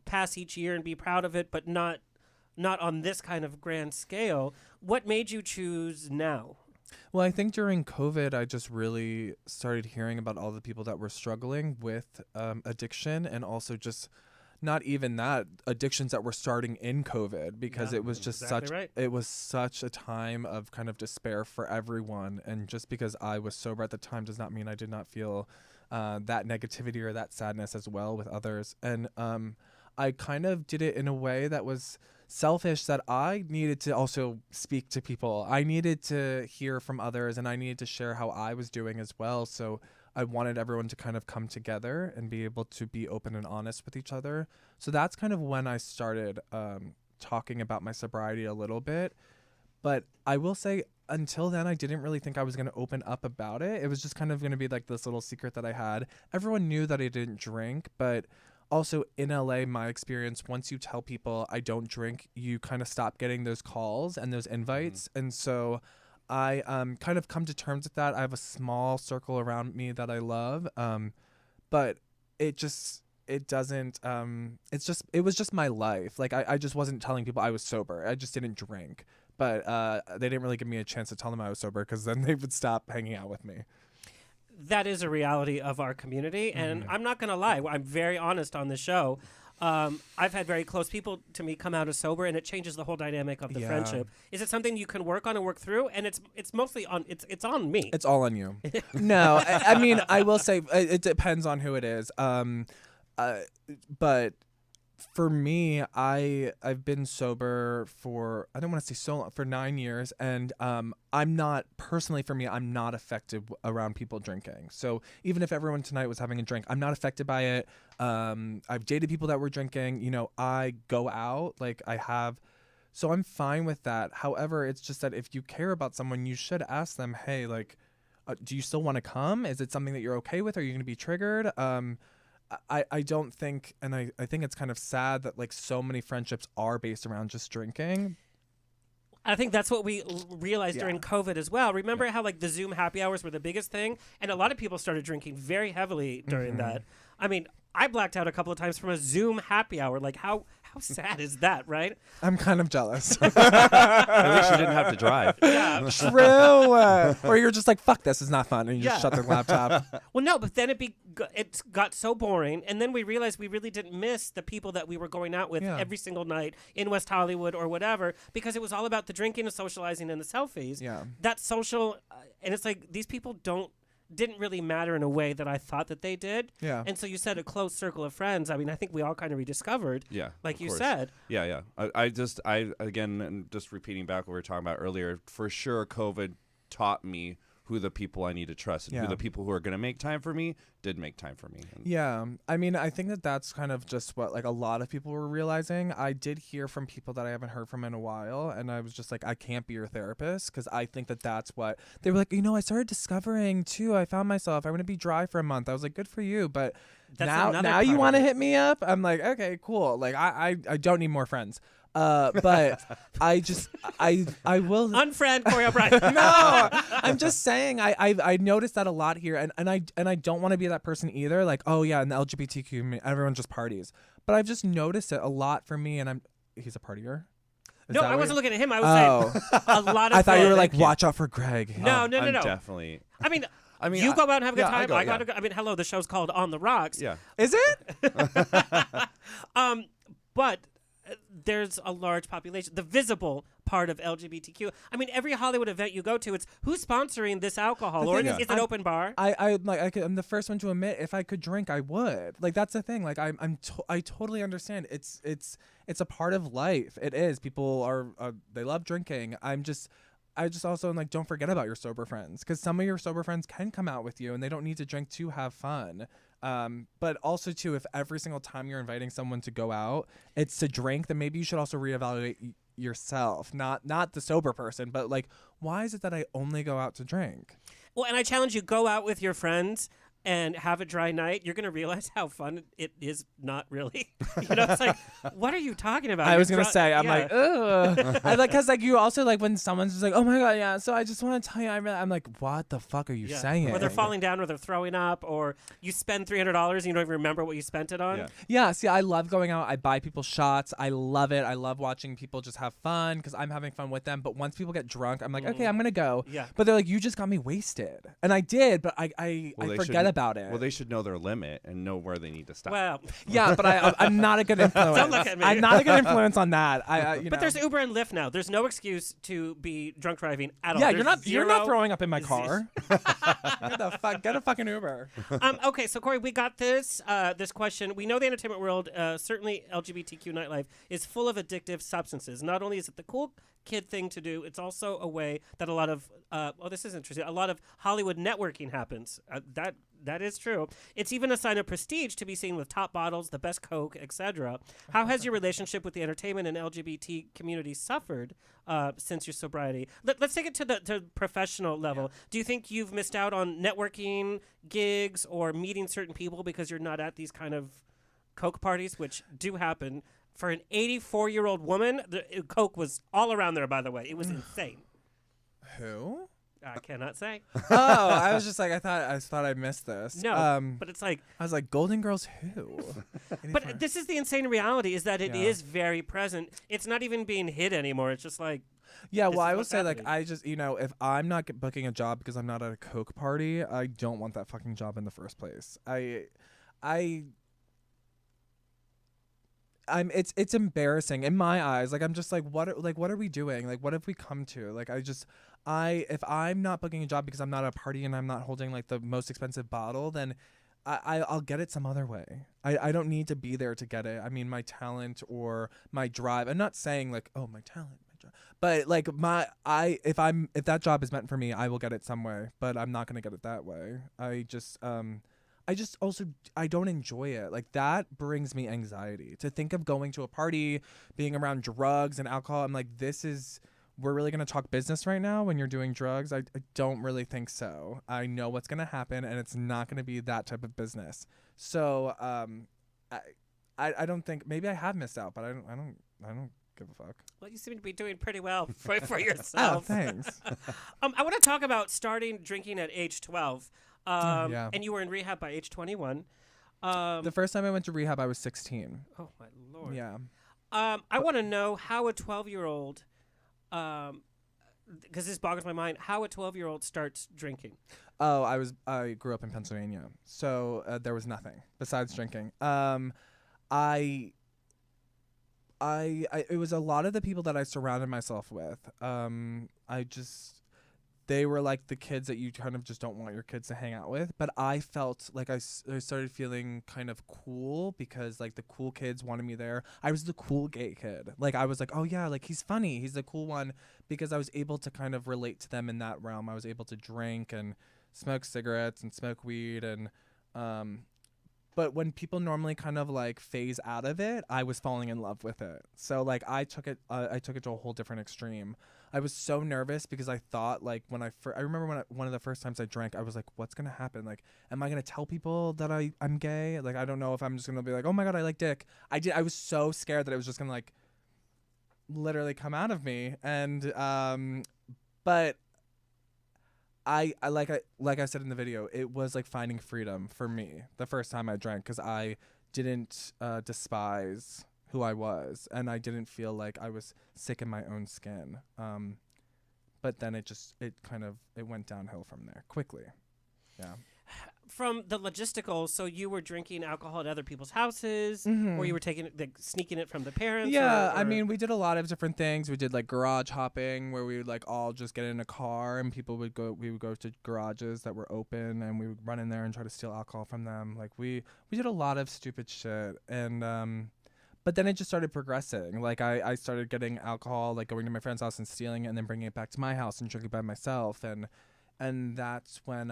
pass each year and be proud of it, but not on this kind of grand scale. What made you choose now? Well, I think during COVID, I just really started hearing about all the people that were struggling with addiction, and also just not even that, addictions that were starting in COVID, because it was just it was such a time of kind of despair for everyone. And just because I was sober at the time does not mean I did not feel that negativity or that sadness as well with others. And I kind of did it in a way that was selfish, that I needed to also speak to people. I needed to hear from others, and I needed to share how I was doing as well. So I wanted everyone to kind of come together and be able to be open and honest with each other. So that's kind of when I started talking about my sobriety a little bit. But I will say, until then, I didn't really think I was going to open up about it. It was just kind of going to be like this little secret that I had. Everyone knew that I didn't drink, but also in LA, my experience, once you tell people I don't drink, you kind of stop getting those calls and those invites. And so I kind of come to terms with that. I have a small circle around me that I love, but it was just my life. Like I just wasn't telling people I was sober. I just didn't drink, but they didn't really give me a chance to tell them I was sober, because then they would stop hanging out with me. That is a reality of our community, and I'm not going to lie. I'm very honest on the show. I've had very close people to me come out as sober, and it changes the whole dynamic of the friendship. Is it something you can work on and work through? And it's mostly on it's on me. It's all on you. No, I mean, I will say it depends on who it is. But for me, I've been sober for, I don't want to say so long, for 9 years, and I'm not affected around people drinking. So even if everyone tonight was having a drink, I'm not affected by it. I've dated people that were drinking. I go out, so I'm fine with that. However, it's just that if you care about someone, you should ask them, hey, do you still want to come? Is it something that you're okay with? Are you going to be triggered? I don't think, and I think it's kind of sad that so many friendships are based around just drinking. I think that's what we realized during COVID as well. Remember how the Zoom happy hours were the biggest thing? And a lot of people started drinking very heavily during that. I mean, I blacked out a couple of times from a Zoom happy hour. How sad is that, right? I'm kind of jealous. At least you didn't have to drive. Yeah. True. Or you're just like, fuck, this is not fun. And you just shut the laptop. Well, no, but then it got so boring. And then we realized we really didn't miss the people that we were going out with every single night in West Hollywood or whatever, because it was all about the drinking, the socializing, and the selfies. Yeah. That social, and it's these people didn't really matter in a way that I thought that they did. Yeah. And so you said a close circle of friends. I mean, I think we all kind of rediscovered. Yeah. Like you course. said. Yeah. I again, and just repeating back what we were talking about earlier, for sure, COVID taught me who the people I need to trust and who Yeah. the people who are going to make time for me did make time for me. And Yeah, I mean, I think that that's kind of just what like a lot of people were realizing. I did hear from people that I haven't heard from in a while, and I was just like, I can't be your therapist because I think that that's what they were like. I started discovering too. I found myself. I want to be dry for a month. I was like, good for you, but That's now another you part want to of it. hit me up? I'm like, okay, cool. Like I don't need more friends. But I will. Unfriend Corey O'Brien. No, I'm just saying I noticed that a lot here, and I don't want to be that person either. Like, oh yeah, in the LGBTQ community, everyone just parties, but I've just noticed it a lot for me, and he's a partier. Is No, that I what wasn't you- looking at him. I was saying a lot of. I thought you were like, Thank you. watch out for Greg. No, no, no, I'm no. definitely. I mean, mean, you I- go out and have a good yeah, I time. go, I gotta yeah. go. I mean, hello, the show's called On the Rocks. Yeah. Is it? But there's a large population, the visible part of LGBTQ. I mean, every Hollywood event you go to, it's who's sponsoring this alcohol, The or thing it's is, an I'm- open bar. I'm the first one to admit if I could drink, I would. Like that's the thing. Like I totally understand. It's a part of life. It is. People are they love drinking. I just also am like, don't forget about your sober friends because some of your sober friends can come out with you and they don't need to drink to have fun. But also too, if every single time you're inviting someone to go out, it's to drink, then maybe you should also reevaluate yourself, not the sober person, but like, why is it that I only go out to drink? Well, and I challenge you, go out with your friends and have a dry night. You're going to realize how fun it is not really. It's like, what are you talking about? I You're was gonna say, I'm yeah. like, ugh. I like, cause like you also like when someone's just like, oh my god, yeah. So I just want to tell you, I'm like, what the fuck are you Yeah. saying? Or they're falling down, or they're throwing up, or you spend $300 and you don't even remember what you spent it on. Yeah. Yeah, see, I love going out. I buy people shots. I love it. I love watching people just have fun because I'm having fun with them. But once people get drunk, I'm like, okay, I'm gonna go. Yeah. But they're like, you just got me wasted, and I did, but I Well, they forget should- about it. Well, they should know their limit and know where they need to stop. Well, Yeah, but I'm not a good influence. Don't look at me. I'm not a good influence on that. but there's Uber and Lyft now. There's no excuse to be drunk driving at all. yeah, There's you're not zero- throwing up in my car. Get a fucking Uber. Okay, so Corey, we got this question. We know the entertainment world, certainly LGBTQ nightlife, is full of addictive substances. Not only is it the cool kid thing to do, it's also a way that a lot of this is interesting. A lot of Hollywood networking happens. That is true. It's even a sign of prestige to be seen with top bottles, the best Coke, etc. How has your relationship with the entertainment and LGBT community suffered since your sobriety? Let's take it to the professional level. Do you think you've missed out on networking, gigs, or meeting certain people because you're not at these kind of Coke parties, which do happen? For an 84-year-old woman, the Coke was all around there, by the way. It was insane. Who? I cannot say. Oh, I was just like, I thought I missed this. No, but it's like, I was like, Golden Girls who? but this is the insane reality, is that it is very present. It's not even being hid anymore. It's just like, Yeah, This well, is I will what's say, like, happening. I just, if I'm not booking a job because I'm not at a Coke party, I don't want that fucking job in the first place. It's embarrassing in my eyes. Like, I'm just like, what are we doing? Like, what have we come to? Like, if I'm not booking a job because I'm not at a party and I'm not holding like the most expensive bottle, then I'll get it some other way. I don't need to be there to get it. I mean, my talent or my drive. I'm not saying like, oh, my talent, my drive, but like if that job is meant for me, I will get it some way. But I'm not gonna get it that way. I just also I don't enjoy it. Like that brings me anxiety to think of going to a party, being around drugs and alcohol. I'm like, we're really going to talk business right now when you're doing drugs? I don't really think so. I know what's going to happen and it's not going to be that type of business. So, I don't think, maybe I have missed out, but I don't give a fuck. well, you seem to be doing pretty well for Oh, yourself. thanks. I want to talk about starting drinking at age 12. Yeah. And you were in rehab by age 21. The first time I went to rehab, I was 16. Oh, my Lord. Yeah. I want to know how a 12-year-old, because this boggles my mind, how a 12-year-old starts drinking. Oh, I grew up in Pennsylvania, so there was nothing besides drinking. It was a lot of the people that I surrounded myself with. they were like the kids that you kind of just don't want your kids to hang out with. But I felt like I started feeling kind of cool because like the cool kids wanted me there. I was the cool gay kid. Like I was like, oh yeah, like he's funny. He's the cool one, because I was able to kind of relate to them in that realm. I was able to drink and smoke cigarettes and smoke weed and but when people normally kind of like phase out of it, I was falling in love with it. So like I took it to a whole different extreme. I was so nervous because I thought like when I remember when one of the first times I drank, I was like, what's going to happen? Like, am I going to tell people that I'm gay? Like, I don't know if I'm just going to be like, oh my God, I like dick. I was so scared that it was just going to like literally come out of me. And, but I like I said in the video, it was like finding freedom for me the first time I drank, because I didn't despise who I was, and I didn't feel like I was sick in my own skin. But then it went downhill from there quickly. Yeah. From the logistical, so you were drinking alcohol at other people's houses, or you were sneaking it from the parents? Yeah, or I mean, we did a lot of different things. We did like garage hopping, where we would like all just get in a car, and we would go to garages that were open, and we would run in there and try to steal alcohol from them. Like we did a lot of stupid shit, and but then it just started progressing. Like I started getting alcohol, like going to my friend's house and stealing it, and then bringing it back to my house and drinking by myself, and that's when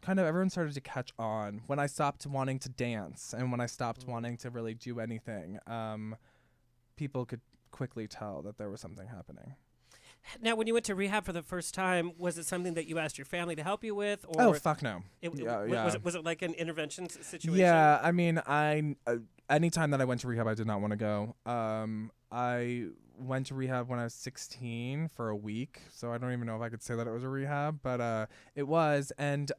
kind of everyone started to catch on. When I stopped wanting to dance and when I stopped wanting to really do anything, people could quickly tell that there was something happening. Now, when you went to rehab for the first time, was it something that you asked your family to help you with? Or Oh, fuck no. Was it like an intervention situation? Yeah, I mean, anytime that I went to rehab, I did not want to go. I went to rehab when I was 16 for a week, so I don't even know if I could say that it was a rehab, but it was. And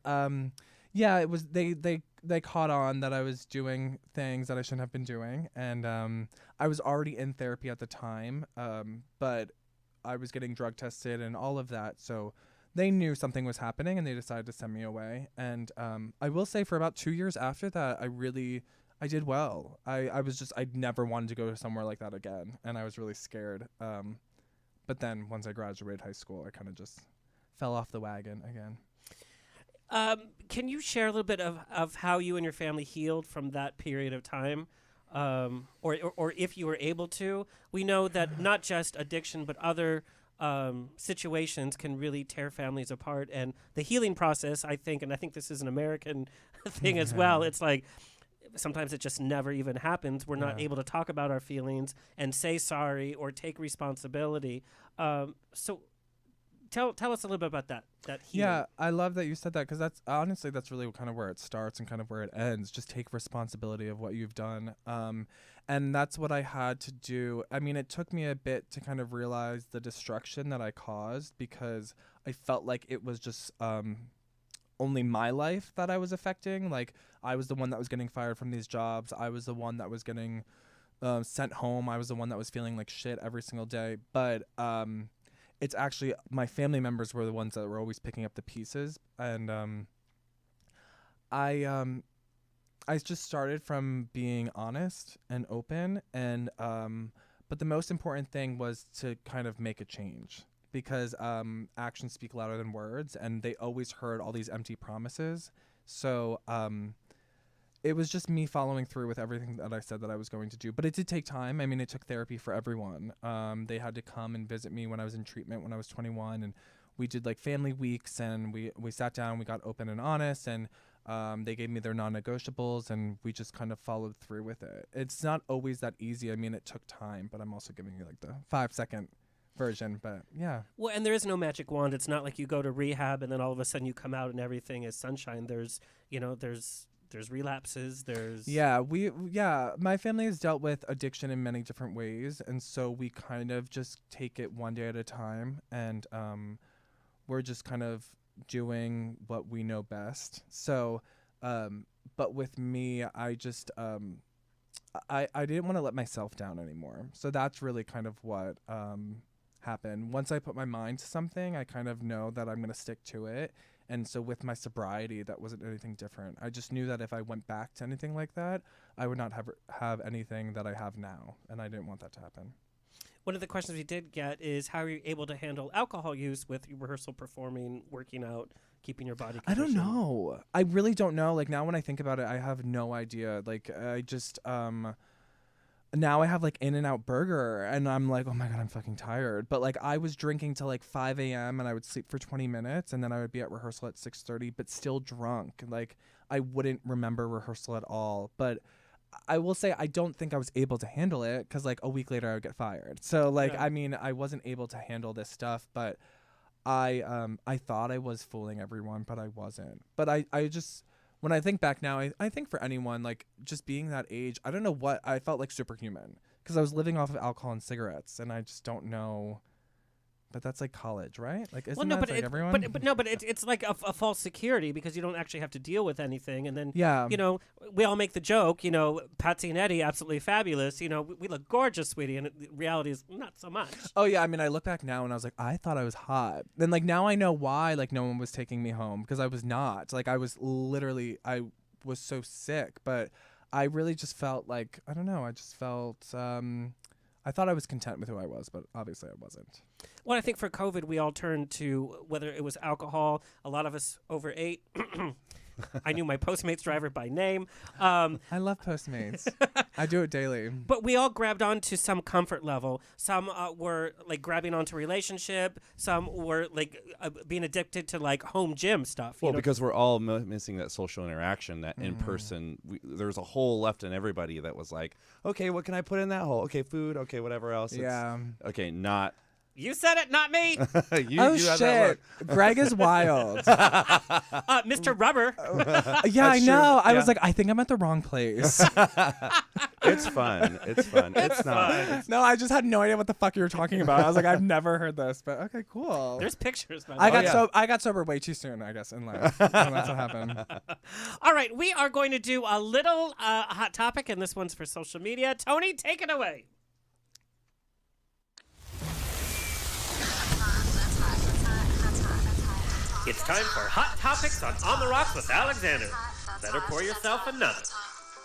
yeah, it was. They caught on that I was doing things that I shouldn't have been doing, and I was already in therapy at the time, but I was getting drug tested and all of that, so they knew something was happening, and they decided to send me away. And I will say, for about 2 years after that, I did well. I never wanted to go to somewhere like that again, and I was really scared. But then once I graduated high school, I kind of just fell off the wagon again. Can you share a little bit of how you and your family healed from that period of time? Or if you were able to? We know that not just addiction, but other situations can really tear families apart. And the healing process, I think this is an American thing as well, it's like sometimes it just never even happens. We're not able to talk about our feelings and say sorry or take responsibility. So tell us a little bit about that healing. Yeah, I love that you said that, because that's honestly, that's really kind of where it starts and kind of where it ends. Just take responsibility of what you've done. And that's what I had to do. I mean, it took me a bit to kind of realize the destruction that I caused, because I felt like it was just only my life that I was affecting. Like, I was the one that was getting fired from these jobs. I was the one that was getting sent home. I was the one that was feeling like shit every single day. But it's actually my family members were the ones that were always picking up the pieces. And I just started from being honest and open. And but the most important thing was to kind of make a change, because actions speak louder than words, and they always heard all these empty promises. So it was just me following through with everything that I said that I was going to do. But it did take time. I mean, it took therapy for everyone. They had to come and visit me when I was in treatment when I was 21, and we did like family weeks, and we sat down, we got open and honest, and they gave me their non-negotiables, and we just kind of followed through with it. It's not always that easy. I mean, it took time, but I'm also giving you like the 5-second version. But yeah. Well, and there is no magic wand. It's not like you go to rehab and then all of a sudden you come out and everything is sunshine. There's relapses. My family has dealt with addiction in many different ways, and so we kind of just take it one day at a time, and we're just kind of doing what we know best. So but with me, I just I didn't want to let myself down anymore. So that's really kind of what happened. Once I put my mind to something, I kind of know that I'm going to stick to it. And so with my sobriety, that wasn't anything different. I just knew that if I went back to anything like that, I would not have anything that I have now, and I didn't want that to happen. one of the questions we did get is how are you able to handle alcohol use with rehearsal, performing, working out, keeping your body I don't conditioned? know. I really don't know. Like now when I think about it, I have no idea. Like I just now I have like In-N-Out Burger and I'm like, oh my God, I'm fucking tired. But like I was drinking till like 5 a.m. and I would sleep for 20 minutes and then I would be at rehearsal at 6:30, but still drunk. Like I wouldn't remember rehearsal at all. But I will say I don't think I was able to handle it because like a week later I would get fired. So like Yeah. I mean I wasn't able to handle this stuff, but I thought I was fooling everyone, but I wasn't. But I just when I think back now, I think for anyone like just being that age, I don't know what I felt like superhuman because I was living off of alcohol and cigarettes, and I just don't know. But that's like college, right? Like isn't that like everyone? But it's like a false security because you don't actually have to deal with anything, and then Yeah. you know, we all make the joke, you know, Patsy and Eddie absolutely fabulous, you know, we look gorgeous, sweetie, and the reality is not so much. Oh yeah, I mean, I look back now and I was like, I thought I was hot. Then like now I know why like no one was taking me home because I was not. Like I was literally I was so sick, but I really just felt like I don't know. I just felt I thought I was content with who I was, but obviously I wasn't. Well, I think for COVID, we all turned to whether it was alcohol. A lot of us overate. I knew my Postmates driver by name. I love Postmates. I do it daily. But we all grabbed onto some comfort level. Some were like grabbing onto relationship. Some were like being addicted to like home gym stuff. Well, you know? because we're all missing that social interaction, that in person. There's a hole left in everybody that was like, okay, what can I put in that hole? Okay, food. Okay, whatever else. Yeah. Okay, not. You said it, not me. you, Oh you have that shit, look. Greg is wild. Mr. Rubber. Yeah, I true. know. I Yeah. was like, I think I'm at the wrong place. It's fun. It's fun. It's not. No, I just had no idea what the fuck you were talking about. I was like, I've never heard this, but okay, cool. There's pictures. By the I way. got I got sober way too soon, I guess, in life. So that's what happened. All right, we are going to do a little hot topic, and this one's for social media. Tony, take it away. It's time for Hot Topics on the Rocks with Alexander. Better pour yourself another.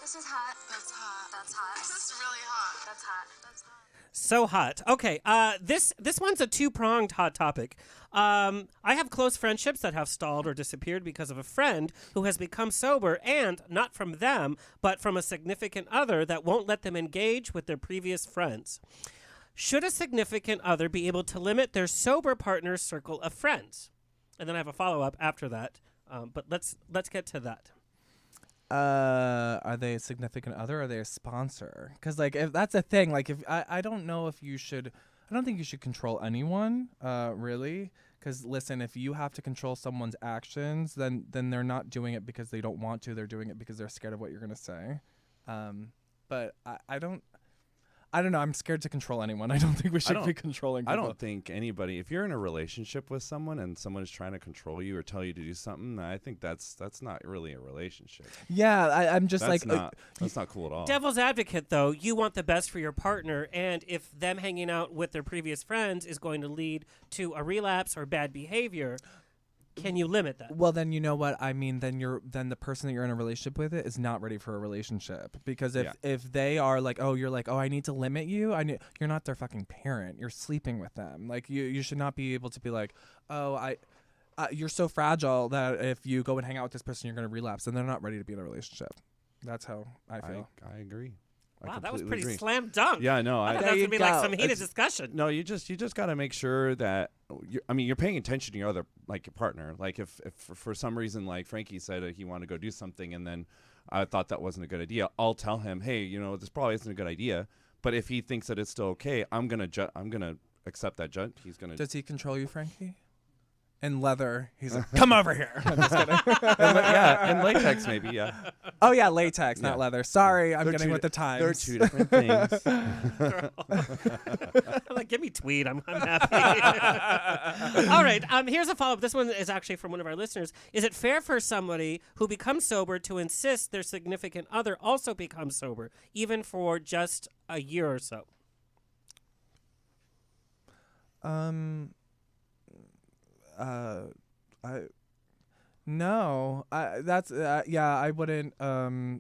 This is hot. That's hot. That's hot. This is really hot. That's hot. That's hot. So hot. Okay, this one's a two-pronged hot topic. I have close friendships that have stalled or disappeared because of a friend who has become sober, and not from them, but from a significant other that won't let them engage with their previous friends. Should a significant other be able to limit their sober partner's circle of friends? And then I have a follow-up after that. But let's get to that. Are they a significant other? Or are they a sponsor? Because like if that's a thing, like if I don't know if you should. I don't think you should control anyone. Really. Because listen, if you have to control someone's actions, then they're not doing it because they don't want to. They're doing it because they're scared of what you're gonna say. But I don't know. I'm scared to control anyone. I don't think we should be controlling people. I don't think anybody. If you're in a relationship with someone and someone is trying to control you or tell you to do something, I think that's not really a relationship. Yeah, I'm just That's like not. That's not cool at all. Devil's advocate, though, you want the best for your partner, and if them hanging out with their previous friends is going to lead to a relapse or bad behavior, can you limit that? well, then you know what I mean. Then the person that you're in a relationship with is not ready for a relationship because if they are like, oh, you're like, oh, I need to limit you. You're not their fucking parent. You're sleeping with them. Like you should not be able to be like, oh, you're so fragile that if you go and hang out with this person, you're gonna relapse, and they're not ready to be in a relationship. That's how I feel. I agree. I Wow, that was completely pretty agree. slam dunk. Yeah, no, I thought I. that There was you gonna be like go. some heated It's- discussion. No, you just got to make sure that you're paying attention to your other, like your partner. Like if for some reason, like Frankie said he wanted to go do something, and then I thought that wasn't a good idea, I'll tell him, hey, this probably isn't a good idea. But if he thinks that it's still okay, I'm gonna accept that judge. He's gonna. Does he control you, Frankie? In leather, he's like, come over here. I'm just kidding. yeah, and latex maybe. Yeah, Oh yeah, latex, not Yeah. leather. Sorry, I'm They're getting two with the di- times. They're two different things. I'm like, give me tweed. I'm happy. All right. Here's a follow-up. This one is actually from one of our listeners. Is it fair for somebody who becomes sober to insist their significant other also becomes sober, even for just a year or so?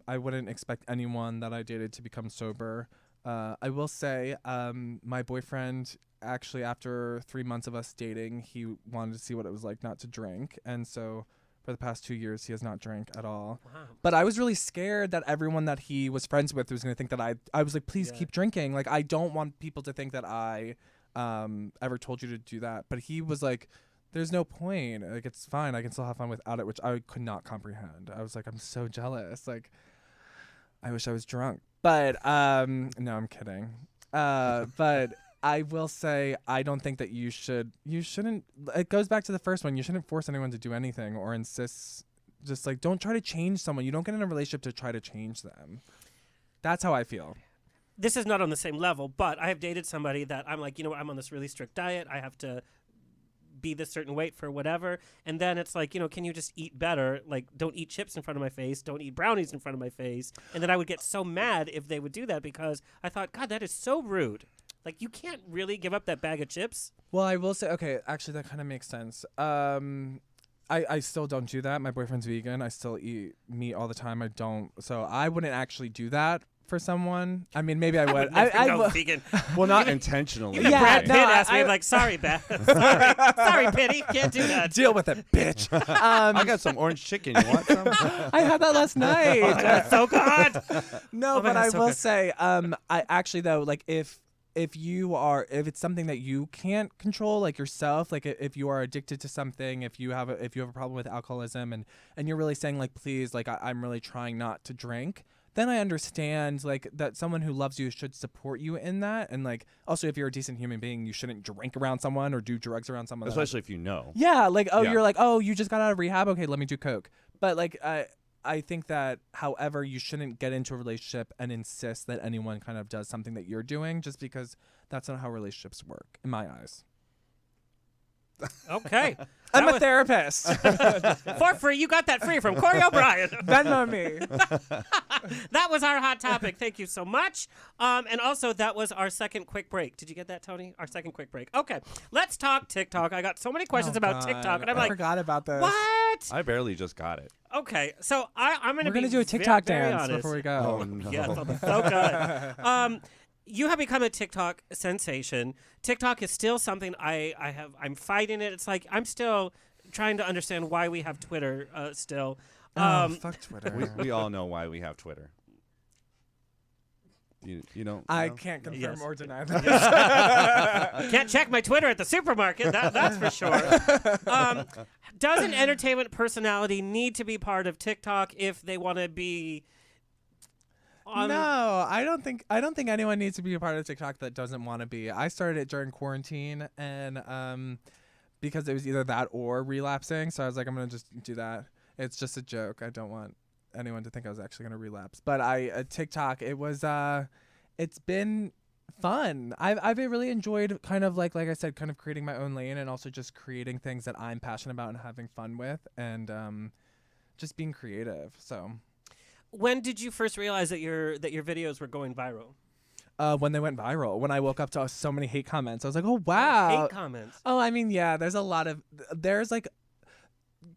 I wouldn't expect anyone that I dated to become sober. I will say, my boyfriend actually, after 3 months of us dating, he wanted to see what it was like not to drink, and so for the past 2 years, he has not drank at all. Wow. But I was really scared that everyone that he was friends with was going to think that I was like, please keep drinking. Like, I don't want people to think that I ever told you to do that. But he was like, there's no point. Like, it's fine. I can still have fun without it, which I could not comprehend. I was like, I'm so jealous. Like, I wish I was drunk. But no, I'm kidding. But I will say, I don't think that you shouldn't, it goes back to the first one. You shouldn't force anyone to do anything or insist. Just like, don't try to change someone. You don't get in a relationship to try to change them. That's how I feel. This is not on the same level, but I have dated somebody that I'm like, you know what, I'm on this really strict diet. I have to be this certain weight for whatever. And then it's like, you know, can you just eat better? Like, don't eat chips in front of my face. Don't eat brownies in front of my face. And then I would get so mad if they would do that because I thought, God, that is so rude. Like, you can't really give up that bag of chips. Well, I will say, okay, actually, that kind of makes sense. I still don't do that. My boyfriend's vegan. I still eat meat all the time. I don't. So I wouldn't actually do that for someone. I mean, maybe I would. I would vegan. Well, not intentionally. Even Brad Pitt asked me, like, sorry, Beth. sorry, Pitty. Can't do that. Deal with it, bitch. I got some orange chicken. You want some? I had that last night. That's so good. No, Oh, but man, I that's so will good. say, I actually though, like if it's something that you can't control, like yourself, like if you are addicted to something, if you have a problem with alcoholism, and you're really saying like, please, like I'm really trying not to drink, then I understand like that someone who loves you should support you in that, and like also if you're a decent human being, you shouldn't drink around someone or do drugs around someone. Especially if you know. Yeah, like Yeah. you're like, oh, you just got out of rehab, okay, let me do coke. But like I think that, however, you shouldn't get into a relationship and insist that anyone kind of does something that you're doing, just because that's not how relationships work, in my eyes. Okay. I'm That a was- therapist. For free. You got that free from Corey O'Brien. Venmo me. That was our hot topic. Thank you so much. And also, that was our second quick break. Did you get that, Tony? Our second quick break. Okay. Let's talk TikTok. I got so many questions Oh, about God. TikTok. And I'm I like, forgot about this. what? I barely just got it. Okay. So I'm going to We're be going to do a TikTok very dance honest. before we go. Oh, no. Yeah, so good. You have become a TikTok sensation. TikTok is still something I'm fighting it. It's like I'm still trying to understand why we have Twitter still. Fuck Twitter. We all know why we have Twitter. You know? I know? can't confirm Yes. or deny that. Can't check my Twitter at the supermarket. That's for sure. Does an entertainment personality need to be part of TikTok if they want to be on? No, I don't think anyone needs to be a part of TikTok that doesn't want to be. I started it during quarantine, and because it was either that or relapsing, so I was like, I'm gonna just do that. It's just a joke. I don't want anyone to think I was actually gonna relapse. But TikTok, it was it's been fun. I've really enjoyed kind of like I said, kind of creating my own lane and also just creating things that I'm passionate about and having fun with, and just being creative. So. When did you first realize that your videos were going viral? When they went viral, when I woke up to so many hate comments, I was like, oh, wow. Hate comments. Oh, I mean, yeah, there's like,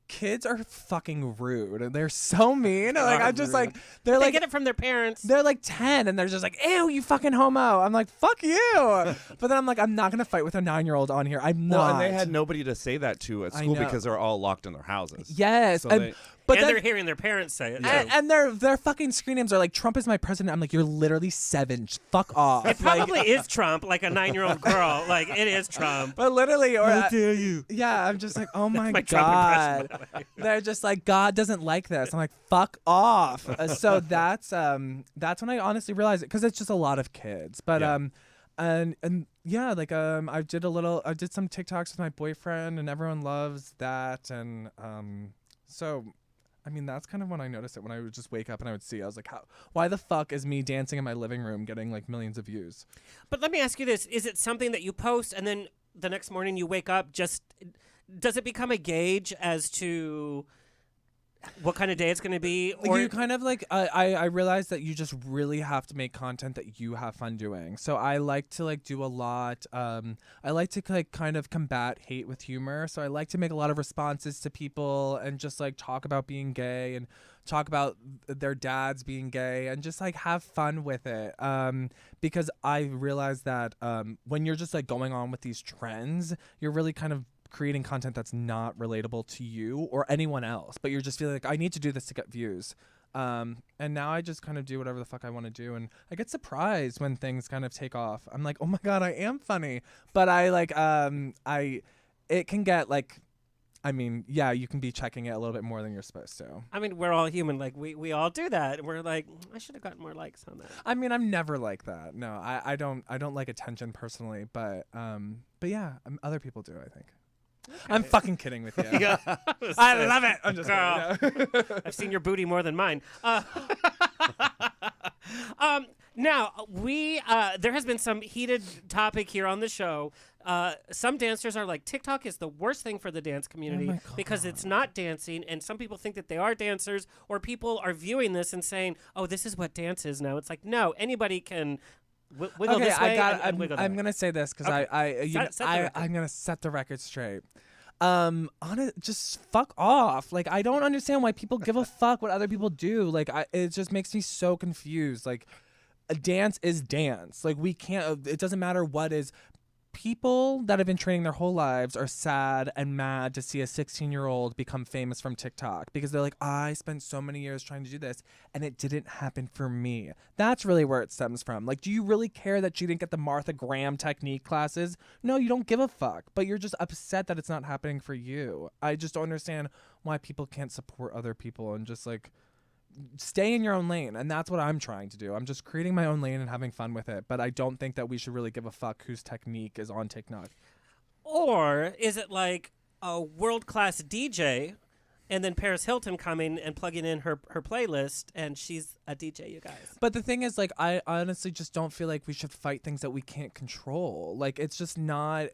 kids are fucking rude. They're so mean. Like, I'm just like, They get it from their parents. they're like 10 and they're just like, ew, you fucking homo. I'm like, fuck you. But then I'm like, I'm not going to fight with a 9-year-old on here. I'm not. Well, and they had nobody to say that to at I school know. because they're all locked in their houses. Yes. So and, they- but and then, they're hearing their parents say it. Yeah. too. and their fucking screen names are like, Trump is my president. I'm like, you're literally 7. Fuck off. It probably is Trump, like a 9-year-old girl. Like, it is Trump. But literally, or How dare you? yeah, I'm just like, oh my, my Trump god. impression, by the way. They're just like, God doesn't like this. I'm like, fuck off. So that's when I honestly realized it, because it's just a lot of kids. But Yeah. and yeah, like I did some TikToks with my boyfriend, and everyone loves that, and so. I mean, that's kind of when I noticed it, when I would just wake up and I would see. I was like, why the fuck is me dancing in my living room getting like millions of views? But let me ask you this. Is it something that you post and then the next morning you wake up, does it become a gauge as to what kind of day it's going to be? Or You kind of like I realized that you just really have to make content that you have fun doing. So I like to like do a lot. I like to like kind of combat hate with humor. So I like to make a lot of responses to people and just like talk about being gay and talk about their dads being gay and just like have fun with it. Because I realized that when you're just like going on with these trends, you're really kind of creating content that's not relatable to you or anyone else, but you're just feeling like I need to do this to get views. And now I just kind of do whatever the fuck I want to do, and I get surprised when things kind of take off. I'm like, oh my god, I am funny, but I like it can get like, I mean, yeah, you can be checking it a little bit more than you're supposed to. I mean, we're all human. Like we all do that. We're like, I should have gotten more likes on that. I mean, I'm never like that. No, I don't like attention personally, but yeah, other people do, I think. Okay. I'm fucking kidding with you. Yeah. I love it. I'm just Girl. kidding, yeah. I've seen your booty more than mine. Now, there has been some heated topic here on the show. Some dancers are like, TikTok is the worst thing for the dance community because it's not dancing, and some people think that they are dancers, or people are viewing this and saying, oh, this is what dance is now. It's like, no, anybody can wiggle this way and wiggle that I'm way. gonna say this because Okay. I'm gonna set the record straight. On it, just fuck off. Like, I don't understand why people give a fuck what other people do. Like, it just makes me so confused. Like, a dance is dance. Like, we can't. It doesn't matter what is. People that have been training their whole lives are sad and mad to see a 16-year-old become famous from TikTok because they're like, I spent so many years trying to do this and it didn't happen for me. That's really where it stems from. Like, do you really care that she didn't get the Martha Graham technique classes? No, you don't give a fuck, but you're just upset that it's not happening for you. I just don't understand why people can't support other people and just like stay in your own lane. And that's what I'm trying to do. I'm just creating my own lane and having fun with it. But I don't think that we should really give a fuck whose technique is on TikTok. Or is it like a world-class DJ and then Paris Hilton coming and plugging in her playlist, and she's a DJ, you guys? But the thing is, like, I honestly just don't feel like we should fight things that we can't control. Like, it's just not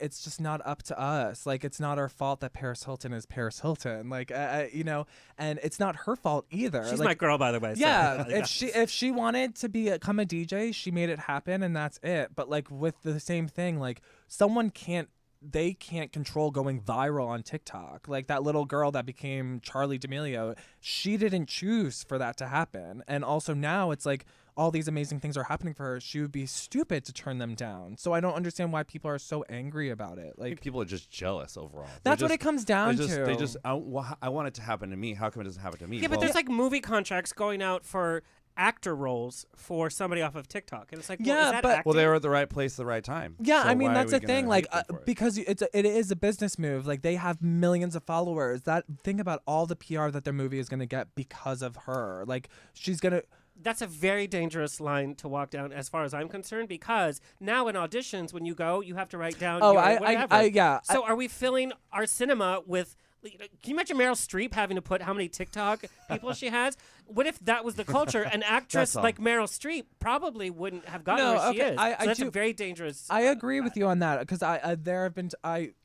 up to us. Like, it's not our fault that Paris Hilton is Paris Hilton. Like, you know, and it's not her fault either. She's like, my girl, by the way. Yeah, So. if she wanted to become a DJ, she made it happen, and that's it. But like with the same thing, like they can't control going viral on TikTok. Like that little girl that became Charlie D'Amelio, she didn't choose for that to happen. And also now it's like all these amazing things are happening for her. She would be stupid to turn them down. So I don't understand why people are so angry about it. I think Like, people are just jealous overall. that's what it comes down to. They just I want it to happen to me. How come it doesn't happen to me? Yeah, but there's like movie contracts going out for actor roles for somebody off of TikTok, and it's like, well, Yeah, is that but- acting? well, they were at the right place at the right time. Yeah, So I mean why are that's we the thing. gonna Like hate them for it? because it is a business move. Like they have millions of followers. Think about all the PR that their movie is going to get because of her. Like she's gonna. That's a very dangerous line to walk down, as far as I'm concerned, because now in auditions, when you go, you have to write down Oh, your whatever. yeah. So are we filling our cinema with? Can you imagine Meryl Streep having to put how many TikTok people she has? What if that was the culture? An actress That's all. like Meryl Streep probably wouldn't have gotten No, where she okay, is. I So that's do- a very dangerous. I agree with you on that because there have been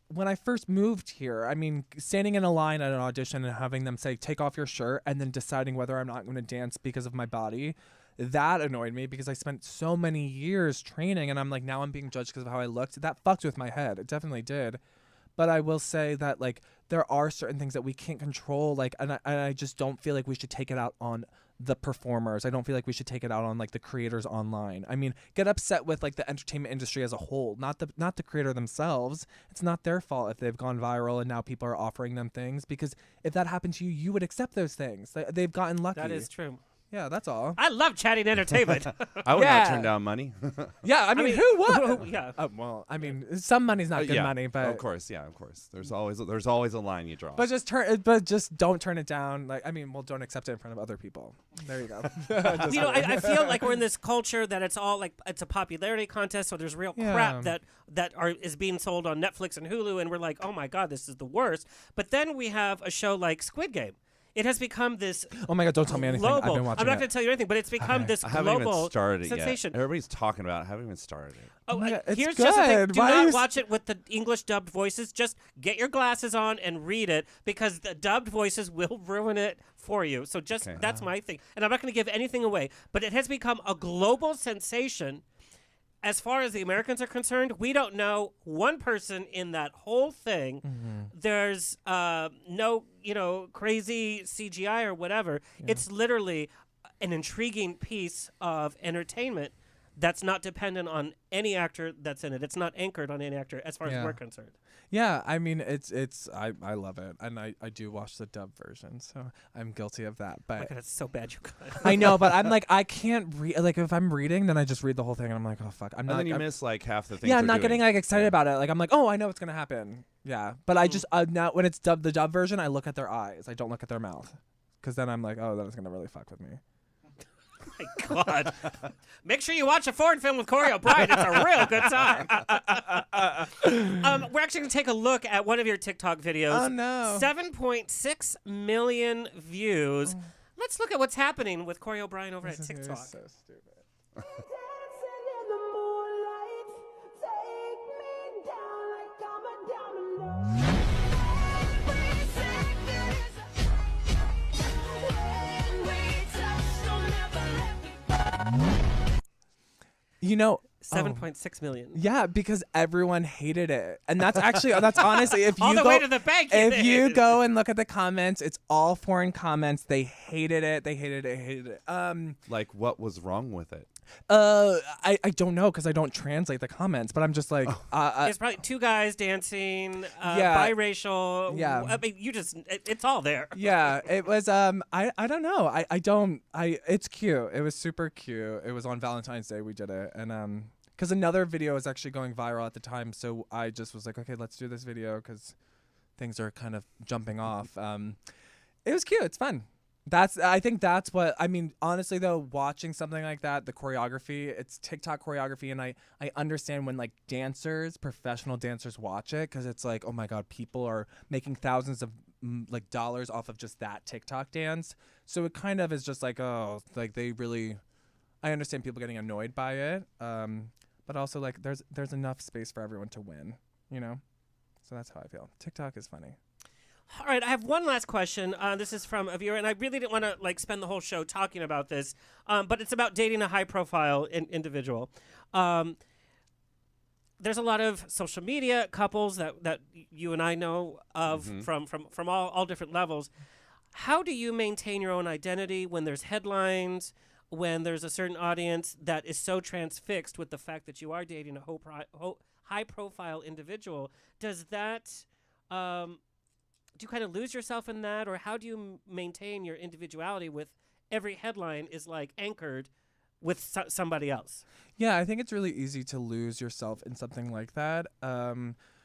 when I first moved here, I mean, standing in a line at an audition and having them say, take off your shirt, and then deciding whether I'm not going to dance because of my body, that annoyed me because I spent so many years training and I'm like, now I'm being judged because of how I looked. That fucked with my head. It definitely did. But I will say that, like, there are certain things that we can't control, like, and I just don't feel like we should take it out on the performers. I don't feel like we should take it out on like the creators online. I mean, get upset with like the entertainment industry as a whole, not the creator themselves. It's not their fault if they've gone viral and now people are offering them things, because if that happened to you, you would accept those things. They've gotten lucky. That is true. Yeah, that's all. I love chatting entertainment. I would Yeah. not turn down money. Yeah, I mean, mean, who would? yeah. Well, I mean, some money's not good Yeah, money, but of course, yeah, of course. There's always a line you draw. But just don't turn it down. Like, I mean, well, don't accept it in front of other people. There you go. Just You know, kidding. I feel like we're in this culture that it's all like it's a popularity contest, so there's real Yeah. crap that is being sold on Netflix and Hulu, and we're like, oh my god, this is the worst. But then we have a show like Squid Game, it has become this Oh my God, don't tell me anything. global. I've been watching I'm not it. going to tell you anything, but it's become this I haven't global even started it sensation. yet. Everybody's talking about it. I haven't even started it. Oh, my God, it's here's just the thing. good. Do Why are not you watch it with the English dubbed voices. Just get your glasses on and read it because the dubbed voices will ruin it for you. So just that's my thing. And I'm not going to give anything away, but it has become a global sensation. As far as the Americans are concerned, we don't know one person in that whole thing. There's no, crazy CGI or whatever. It's literally an intriguing piece of entertainment that's not dependent on any actor that's in it. It's not anchored on any actor as far as we're concerned. Yeah, I mean, I love it, and I do watch the dub version, so I'm guilty of that. Oh my But God, it's so bad you guys. I know, but I'm like, I can't read. Like, if I'm reading, then I just read the whole thing, and I'm like, oh fuck, I'm And not. then you I'm- miss like half the things. yeah, I'm they're not getting doing. like excited about it. Like, I'm like, oh, I know what's gonna happen. Yeah, but I just now when it's dubbed the dub version, I look at their eyes. I don't look at their mouth, because then I'm like, oh, that is gonna really fuck with me. My God. Make sure you watch a foreign film with Corey O'Brien. It's a real good time. We're actually going to take a look at one of your TikTok videos. Oh, no. 7.6 million views. Let's look at what's happening with Corey O'Brien over at This is TikTok. so stupid. You know, 7.6 million. yeah, because everyone hated it, and that's actually that's honestly if you All the go way to the bank. if you go and look at the comments, it's all foreign comments. They hated it. They hated it. Hated it. Like, what was wrong with it? I don't know because I don't translate the comments, but I'm just like, It's probably two guys dancing, Yeah. biracial. Yeah. I mean, it's all there. yeah, it was. I don't know. It's cute. It was super cute. It was on Valentine's Day we did it, and because another video was actually going viral at the time, so I just was like, okay, let's do this video because things are kind of jumping off. It was cute. It's fun. I think that's what I mean. Honestly, though, watching something like that, the choreography, it's TikTok choreography, and I understand when like professional dancers watch it because it's like, oh my God, people are making thousands of like dollars off of just that TikTok dance. So it kind of is just like, oh, like they really. I understand people getting annoyed by it, but also like there's enough space for everyone to win, So that's how I feel. TikTok is funny. All right, I have one last question. This is from a viewer, and I really didn't want to spend the whole show talking about this, but it's about dating a high-profile individual. There's a lot of social media couples that you and I know of from all different levels. How do you maintain your own identity when there's headlines, when there's a certain audience that is so transfixed with the fact that you are dating a high-profile individual? Does that... do you kind of lose yourself in that, or how do you maintain your individuality with every headline is like anchored with somebody else? Yeah, I think it's really easy to lose yourself in something like that.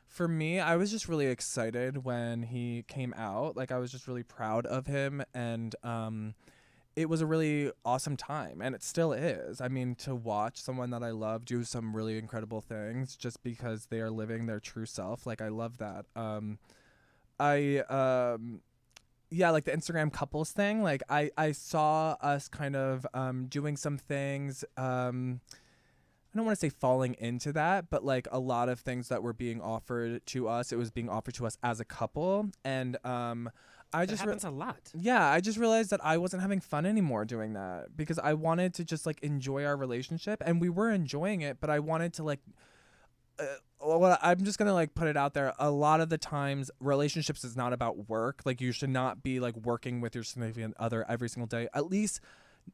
For me, I was just really excited when he came out. Like, I was just really proud of him, and it was a really awesome time, and it still is. I mean, to watch someone that I love do some really incredible things just because they are living their true self, like, I love that. Like the Instagram couples thing, like I saw us kind of doing some things. I don't want to say falling into that, but like a lot of things that were being offered to us, it was being offered to us as a couple. And That happens a lot. yeah, I just realized that I wasn't having fun anymore doing that because I wanted to just like enjoy our relationship, and we were enjoying it, but I wanted to like well, I'm just gonna like put it out there. A lot of the times, relationships is not about work. Like, you should not be like working with your significant other every single day. At least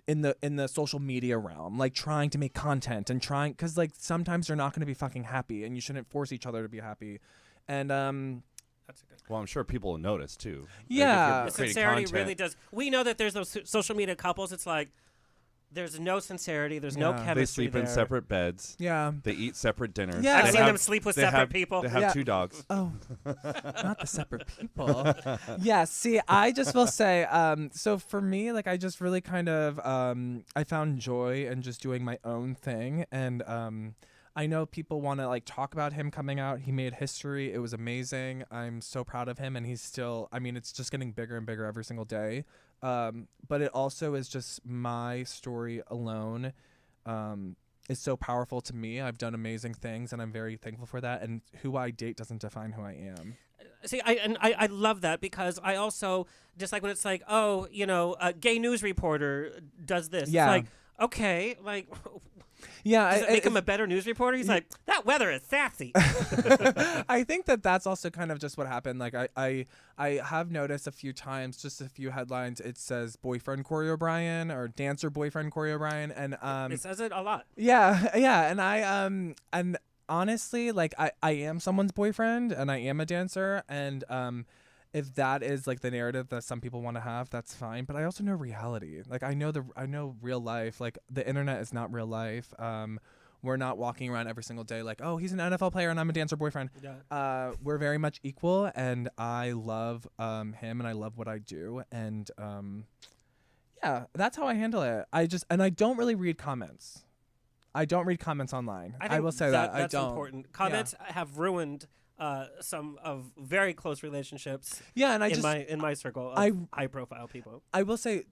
in the social media realm, like trying to make content and trying, because like sometimes you're not gonna be fucking happy, and you shouldn't force each other to be happy. And That's a good. Well, I'm sure people will notice too. Like, if Yeah. you're The creating sincerity content- really does. We know that there's those social media couples. It's like there's no sincerity. There's no Yeah. chemistry. They sleep in there. separate beds. yeah. They eat separate dinners. Yeah. I've They seen have- them sleep with they separate have- people. They have Yeah. 2 dogs. Oh, not the separate people. Yeah, see, I just will say, so for me, like, I just really kind of, I found joy in just doing my own thing. And I know people want to like talk about him coming out. He made history. It was amazing. I'm so proud of him, and he's still. I mean, it's just getting bigger and bigger every single day. But it also is just my story alone. Is so powerful to me. I've done amazing things, and I'm very thankful for that. And who I date doesn't define who I am. See, I love that, because I also, just like when it's like, oh, you know, a gay news reporter does this. Yeah. It's like, okay, like, Yeah, does it make him a better news reporter? He's like, that weather is sassy. I think that that's also kind of just what happened. Like I have noticed a few times, just a few headlines. It says boyfriend Corey O'Brien or dancer boyfriend Corey O'Brien, and It says it a lot. yeah, and honestly, like I am someone's boyfriend and I am a dancer, and if that is like the narrative that some people want to have, that's fine. But I also know reality. Like I know real life. Like the internet is not real life. We're not walking around every single day like, oh, he's an NFL player and I'm a dancer boyfriend. Yeah. We're very much equal, and I love him and I love what I do, and yeah, that's how I handle it. I don't really read comments. I don't read comments online. I will say that that's I don't. important. Comments have ruined some of very close relationships. Yeah, and in my circle of high profile people. I will say,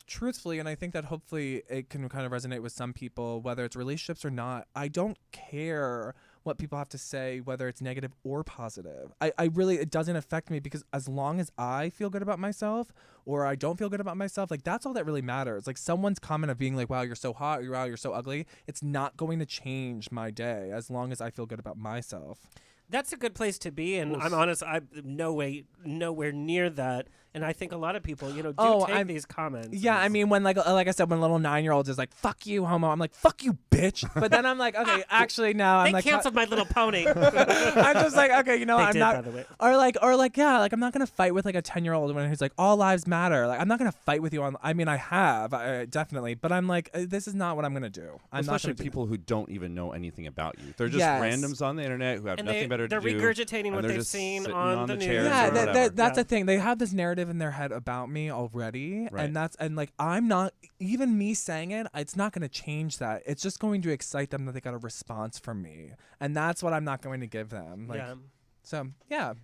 truthfully, and I think that hopefully it can kind of resonate with some people, whether it's relationships or not. I don't care what people have to say, whether it's negative or positive. I really, it doesn't affect me, because as long as I feel good about myself or I don't feel good about myself, like that's all that really matters. Like someone's comment of being like, wow, you're so hot, or wow, you're so ugly, it's not going to change my day as long as I feel good about myself. That's a good place to be, and I'm honest, I'm nowhere near that. And I think a lot of people, do take these comments. Yeah, I mean, when like I said, when little 9-year-olds is like, "Fuck you, homo," I'm like, "Fuck you, bitch." But then I'm like, okay, actually, no, I'm they like, canceled My Little Pony. I'm just like, okay, They I'm did, not, by the way. or like, yeah, like I'm not gonna fight with like a 10-year-old when he's like, all lives matter. Like I'm not gonna fight with you on. I mean, I have definitely, but I'm like, this is not what I'm gonna do. Especially people who don't even know anything about you. They're just Yes. randoms on the internet who have And nothing better to do. they're regurgitating and what they're they've just seen sitting on the news. chairs Yeah, or whatever. that's the thing. They have this narrative in their head about me already, Right. and like I'm not even me saying it. It's not going to change that. It's just going to excite them that they got a response from me, and that's what I'm not going to give them. Like, Yeah. so yeah.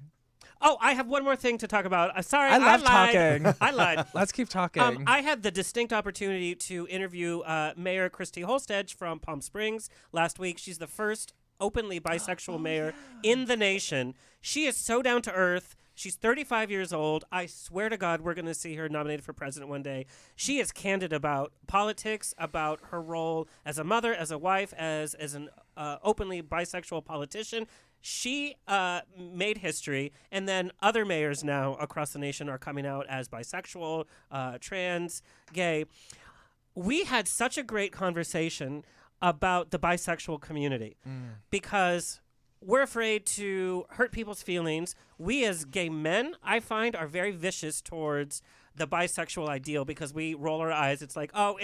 Oh, I have one more thing to talk about. Sorry, I love lied. talking. I lied. Let's keep talking. I had the distinct opportunity to interview Mayor Christy Holstedge from Palm Springs last week. She's the first openly bisexual mayor in the nation. She is so down to earth. She's 35 years old. I swear to God, we're going to see her nominated for president one day. She is candid about politics, about her role as a mother, as a wife, as an openly bisexual politician. She made history, and then other mayors now across the nation are coming out as bisexual, trans, gay. We had such a great conversation about the bisexual community because we're afraid to hurt people's feelings. We as gay men, I find, are very vicious towards the bisexual ideal because we roll our eyes. It's like, oh,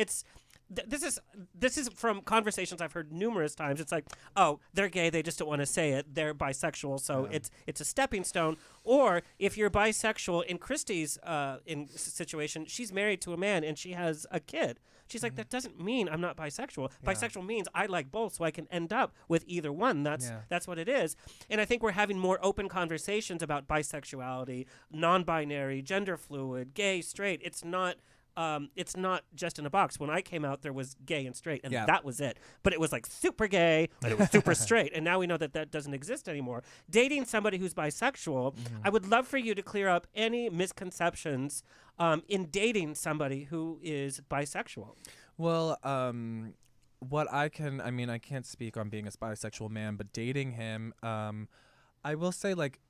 this is from conversations I've heard numerous times. It's like, oh, they're gay, they just don't want to say it. They're bisexual, so it's a stepping stone. Or if you're bisexual, in Christy's situation, she's married to a man and she has a kid. She's like, that doesn't mean I'm not bisexual. Yeah. Bisexual means I like both, so I can end up with either one. That's what it is. And I think we're having more open conversations about bisexuality, non-binary, gender fluid, gay, straight. It's not just in a box. When I came out, there was gay and straight, and that was it. But it was like super gay, and it was super straight. And now we know that doesn't exist anymore. Dating somebody who's bisexual, I would love for you to clear up any misconceptions in dating somebody who is bisexual. Well, what I can't speak on being a bisexual man, but dating him, I will say, like,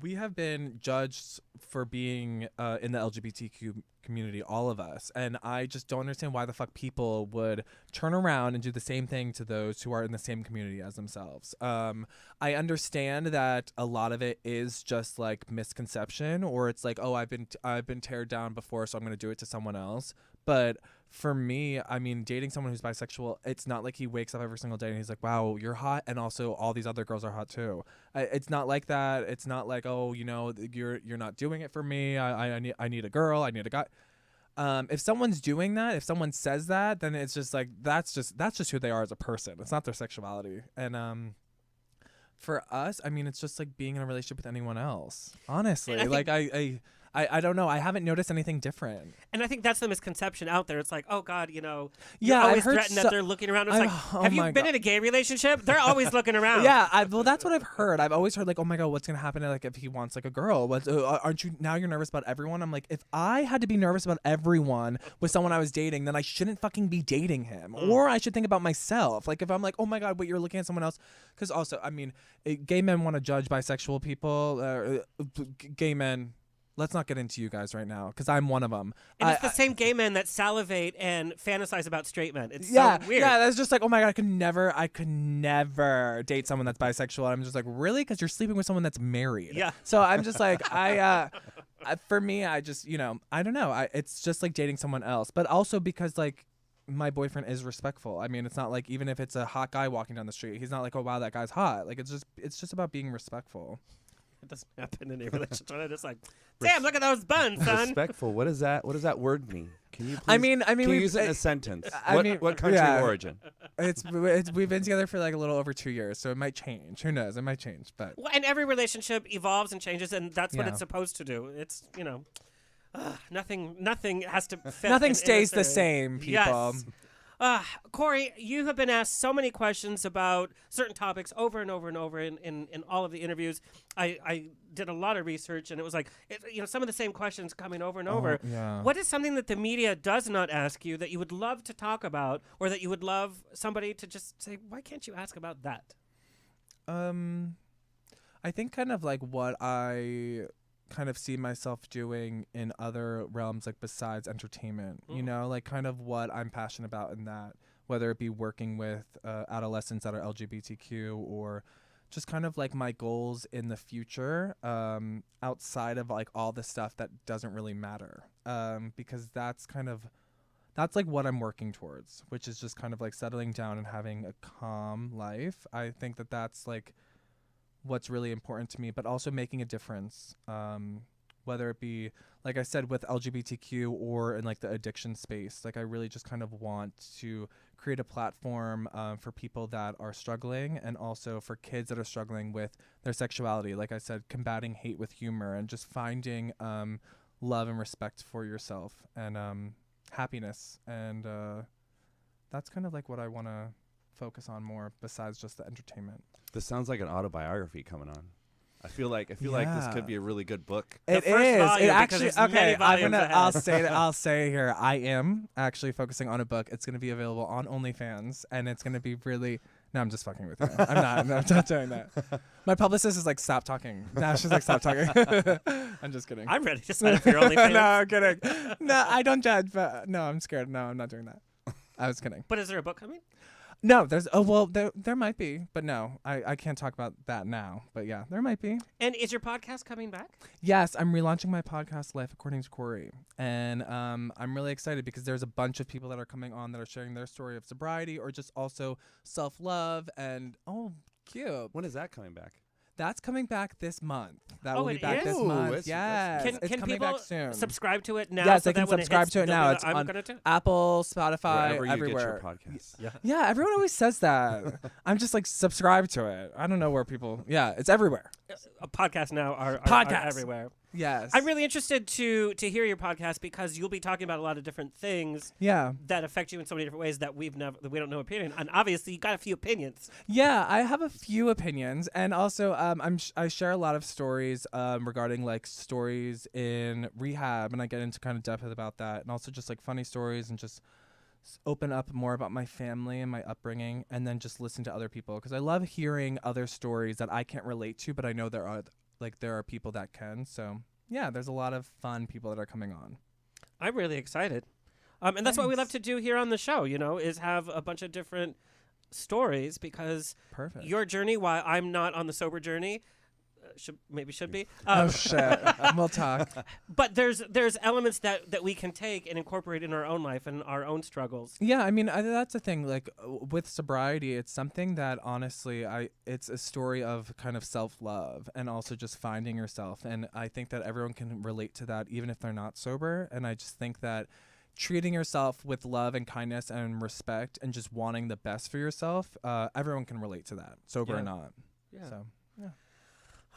we have been judged for being in the LGBTQ community, all of us, and I just don't understand why the fuck people would turn around and do the same thing to those who are in the same community as themselves. I understand that a lot of it is just like misconception, or it's like, oh, I've been teared down before, so I'm going to do it to someone else. But for me, I mean, dating someone who's bisexual, it's not like he wakes up every single day and he's like, wow, you're hot, and also all these other girls are hot too. It's not like that. It's not like, oh, you're not doing it for me. I need a girl. I need a guy. If someone's doing that, if someone says that, then it's just like that's just who they are as a person. It's not their sexuality. And for us, I mean, it's just like being in a relationship with anyone else. Honestly, like I don't know. I haven't noticed anything different. And I think that's the misconception out there. It's like, oh God, you know, Yeah, you're always I've heard threatened that they're looking around. It's like, oh have you my been God. in a gay relationship? They're always looking around. Yeah, well, that's what I've heard. I've always heard like, oh my God, what's gonna happen like if he wants like a girl? What aren't you now? You're nervous about everyone. I'm like, if I had to be nervous about everyone with someone I was dating, then I shouldn't fucking be dating him, or I should think about myself. Like if I'm like, oh my God, but you're looking at someone else, because also, I mean, gay men want to judge bisexual people, gay men. Let's not get into you guys right now, because I'm one of them. And it's the same gay men that salivate and fantasize about straight men. It's Yeah, so weird. yeah, that's just like, oh my God, I could never date someone that's bisexual. I'm just like, really? Because you're sleeping with someone that's married. Yeah. So I'm just like, for me, I just, I don't know. It's just like dating someone else, but also because like my boyfriend is respectful. I mean, it's not like even if it's a hot guy walking down the street, he's not like, oh wow, that guy's hot. Like it's just about being respectful. It doesn't happen in a relationship. It's just like, damn, look at those buns, son. Respectful. What does that word mean? Can you? Please, I mean, can you we've- use it in a sentence? I What mean, country yeah. of origin? It's we've been together for like a little over 2 years, so it might change. Who knows? It might change, but Well, and every relationship evolves and changes, and that's what Yeah. it's supposed to do. It's, nothing has to fit. nothing in stays a the certain- same, people. Yes. Corey, you have been asked so many questions about certain topics over and over and over in all of the interviews. I did a lot of research, and it was like, some of the same questions coming over and over. yeah. What is something that the media does not ask you that you would love to talk about, or that you would love somebody to just say, why can't you ask about that? I think kind of like what I kind of see myself doing in other realms, like besides entertainment, like kind of what I'm passionate about in that, whether it be working with adolescents that are LGBTQ or just kind of like my goals in the future, outside of like all the stuff that doesn't really matter, because that's like what I'm working towards, which is just kind of like settling down and having a calm life. I think that that's like what's really important to me, but also making a difference, whether it be, like I said, with LGBTQ or in like the addiction space. Like I really just kind of want to create a platform for people that are struggling, and also for kids that are struggling with their sexuality. Like I said, combating hate with humor and just finding love and respect for yourself and happiness. And that's kind of like what I want to focus on more besides just the entertainment. This sounds like an autobiography coming on. I feel like this could be a really good book. It first is. volume, It because actually there's many okay. I'm volumes gonna. ahead. I'll say here. I am actually focusing on a book. It's gonna be available on OnlyFans, and it's gonna be really. No, I'm just fucking with you. I'm not doing that. My publicist is like, stop talking. No, she's like, stop talking. I'm just kidding. I'm ready to sign up for your OnlyFans. No, I'm kidding. No, I don't judge, but no, I'm scared. No, I'm not doing that. I was kidding. But is there a book coming? No, there might be, but no, I can't talk about that now. But yeah, there might be. And is your podcast coming back? Yes, I'm relaunching my podcast, Life According to Corey, and I'm really excited because there's a bunch of people that are coming on that are sharing their story of sobriety or just also self-love, and cute. When is that coming back? That's coming back this month. That Oh, will be it back is? this Ooh, month. it's- Yes, it's Can coming people back soon. subscribe to it now? Yes, so they can that when subscribe hits, to it they'll now. be It's like, I'm on gonna do. Apple, Spotify, Wherever you everywhere. get your podcasts. Yeah, everyone always says that. I'm just like, subscribe to it. I don't know where people. Yeah, it's everywhere. Podcasts now are Podcasts. everywhere. Yes. I'm really interested to hear your podcast because you'll be talking about a lot of different things Yeah. that affect you in so many different ways that we don't know opinion. And obviously, you got a few opinions. Yeah, I have a few opinions, and also I share a lot of stories regarding like stories in rehab, and I get into kind of depth about that, and also just like funny stories, and just open up more about my family and my upbringing, and then just listen to other people because I love hearing other stories that I can't relate to, but I know there are people that can. So yeah, there's a lot of fun people that are coming on. I'm really excited. And that's what we love Thanks. to do here on the show, is have a bunch of different stories because Perfect. your journey, while I'm not on the sober journey, should be. Oh shit. We'll talk. But there's elements that we can take and incorporate in our own life and our own struggles. Yeah, I mean that's the thing. Like with sobriety, it's something that honestly, it's a story of kind of self-love and also just finding yourself. And I think that everyone can relate to that, even if they're not sober. And I just think that treating yourself with love and kindness and respect and just wanting the best for yourself, everyone can relate to that, sober or not. Yeah. So, yeah.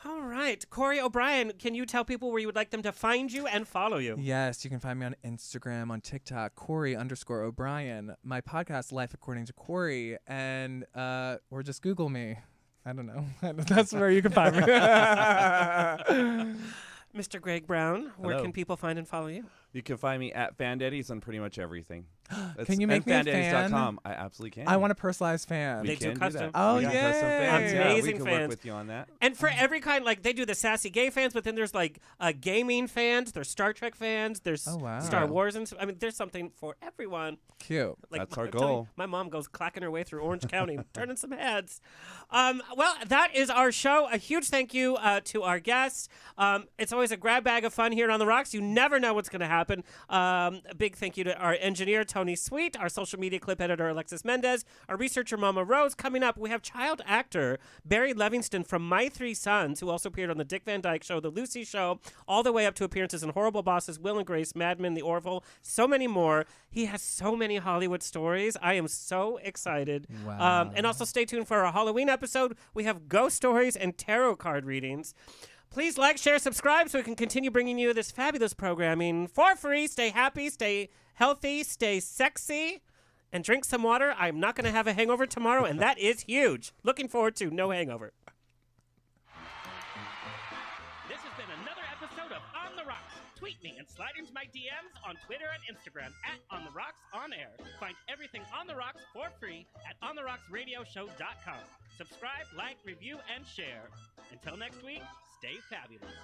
All right, Corey O'Brien, can you tell people where you would like them to find you and follow you? Yes, you can find me on Instagram, on TikTok, Corey_O'Brien. My podcast, Life According to Corey, and or just Google me. I don't know. That's where you can find me. Mr. Greg Brown, where Hello. can people find and follow you? You can find me at Fandaddies on pretty much everything. Can you make me a fan? Fandaddies.com. I absolutely can. I want a personalized fan. They do can custom. that. Oh, We got custom yay. fans. Yeah, we Amazing can fans. work with you on that. And for every kind, like they do the sassy gay fans, but then there's like gaming fans, there's Star Trek fans, there's Oh, wow. Star Wars, and I mean, there's something for everyone. Cute. Like, That's our I'm telling you, goal. my mom goes clacking her way through Orange County, turning some heads. Well, that is our show. A huge thank you to our guests. It's always a grab bag of fun here on The Rocks. You never know what's going to happen. A big thank you to our engineer, Tony Sweet, our social media clip editor, Alexis Mendez, our researcher, Mama Rose. Coming up, we have child actor Barry Levingston from My Three Sons, who also appeared on The Dick Van Dyke Show, The Lucy Show, all the way up to appearances in Horrible Bosses, Will and Grace, Mad Men, The Orville, so many more. He has so many Hollywood stories. I am so excited. Wow. And also stay tuned for our Halloween episode. We have ghost stories and tarot card readings. Please like, share, subscribe so we can continue bringing you this fabulous programming for free. Stay happy, stay healthy, stay sexy, and drink some water. I'm not going to have a hangover tomorrow, and that is huge. Looking forward to no hangover. This has been another episode of On the Rocks. Tweet me and slide into my DMs on Twitter and Instagram at On the Rocks On Air. Find everything On the Rocks for free at OnTheRocksRadioshow.com. Subscribe, like, review, and share. Until next week, stay fabulous.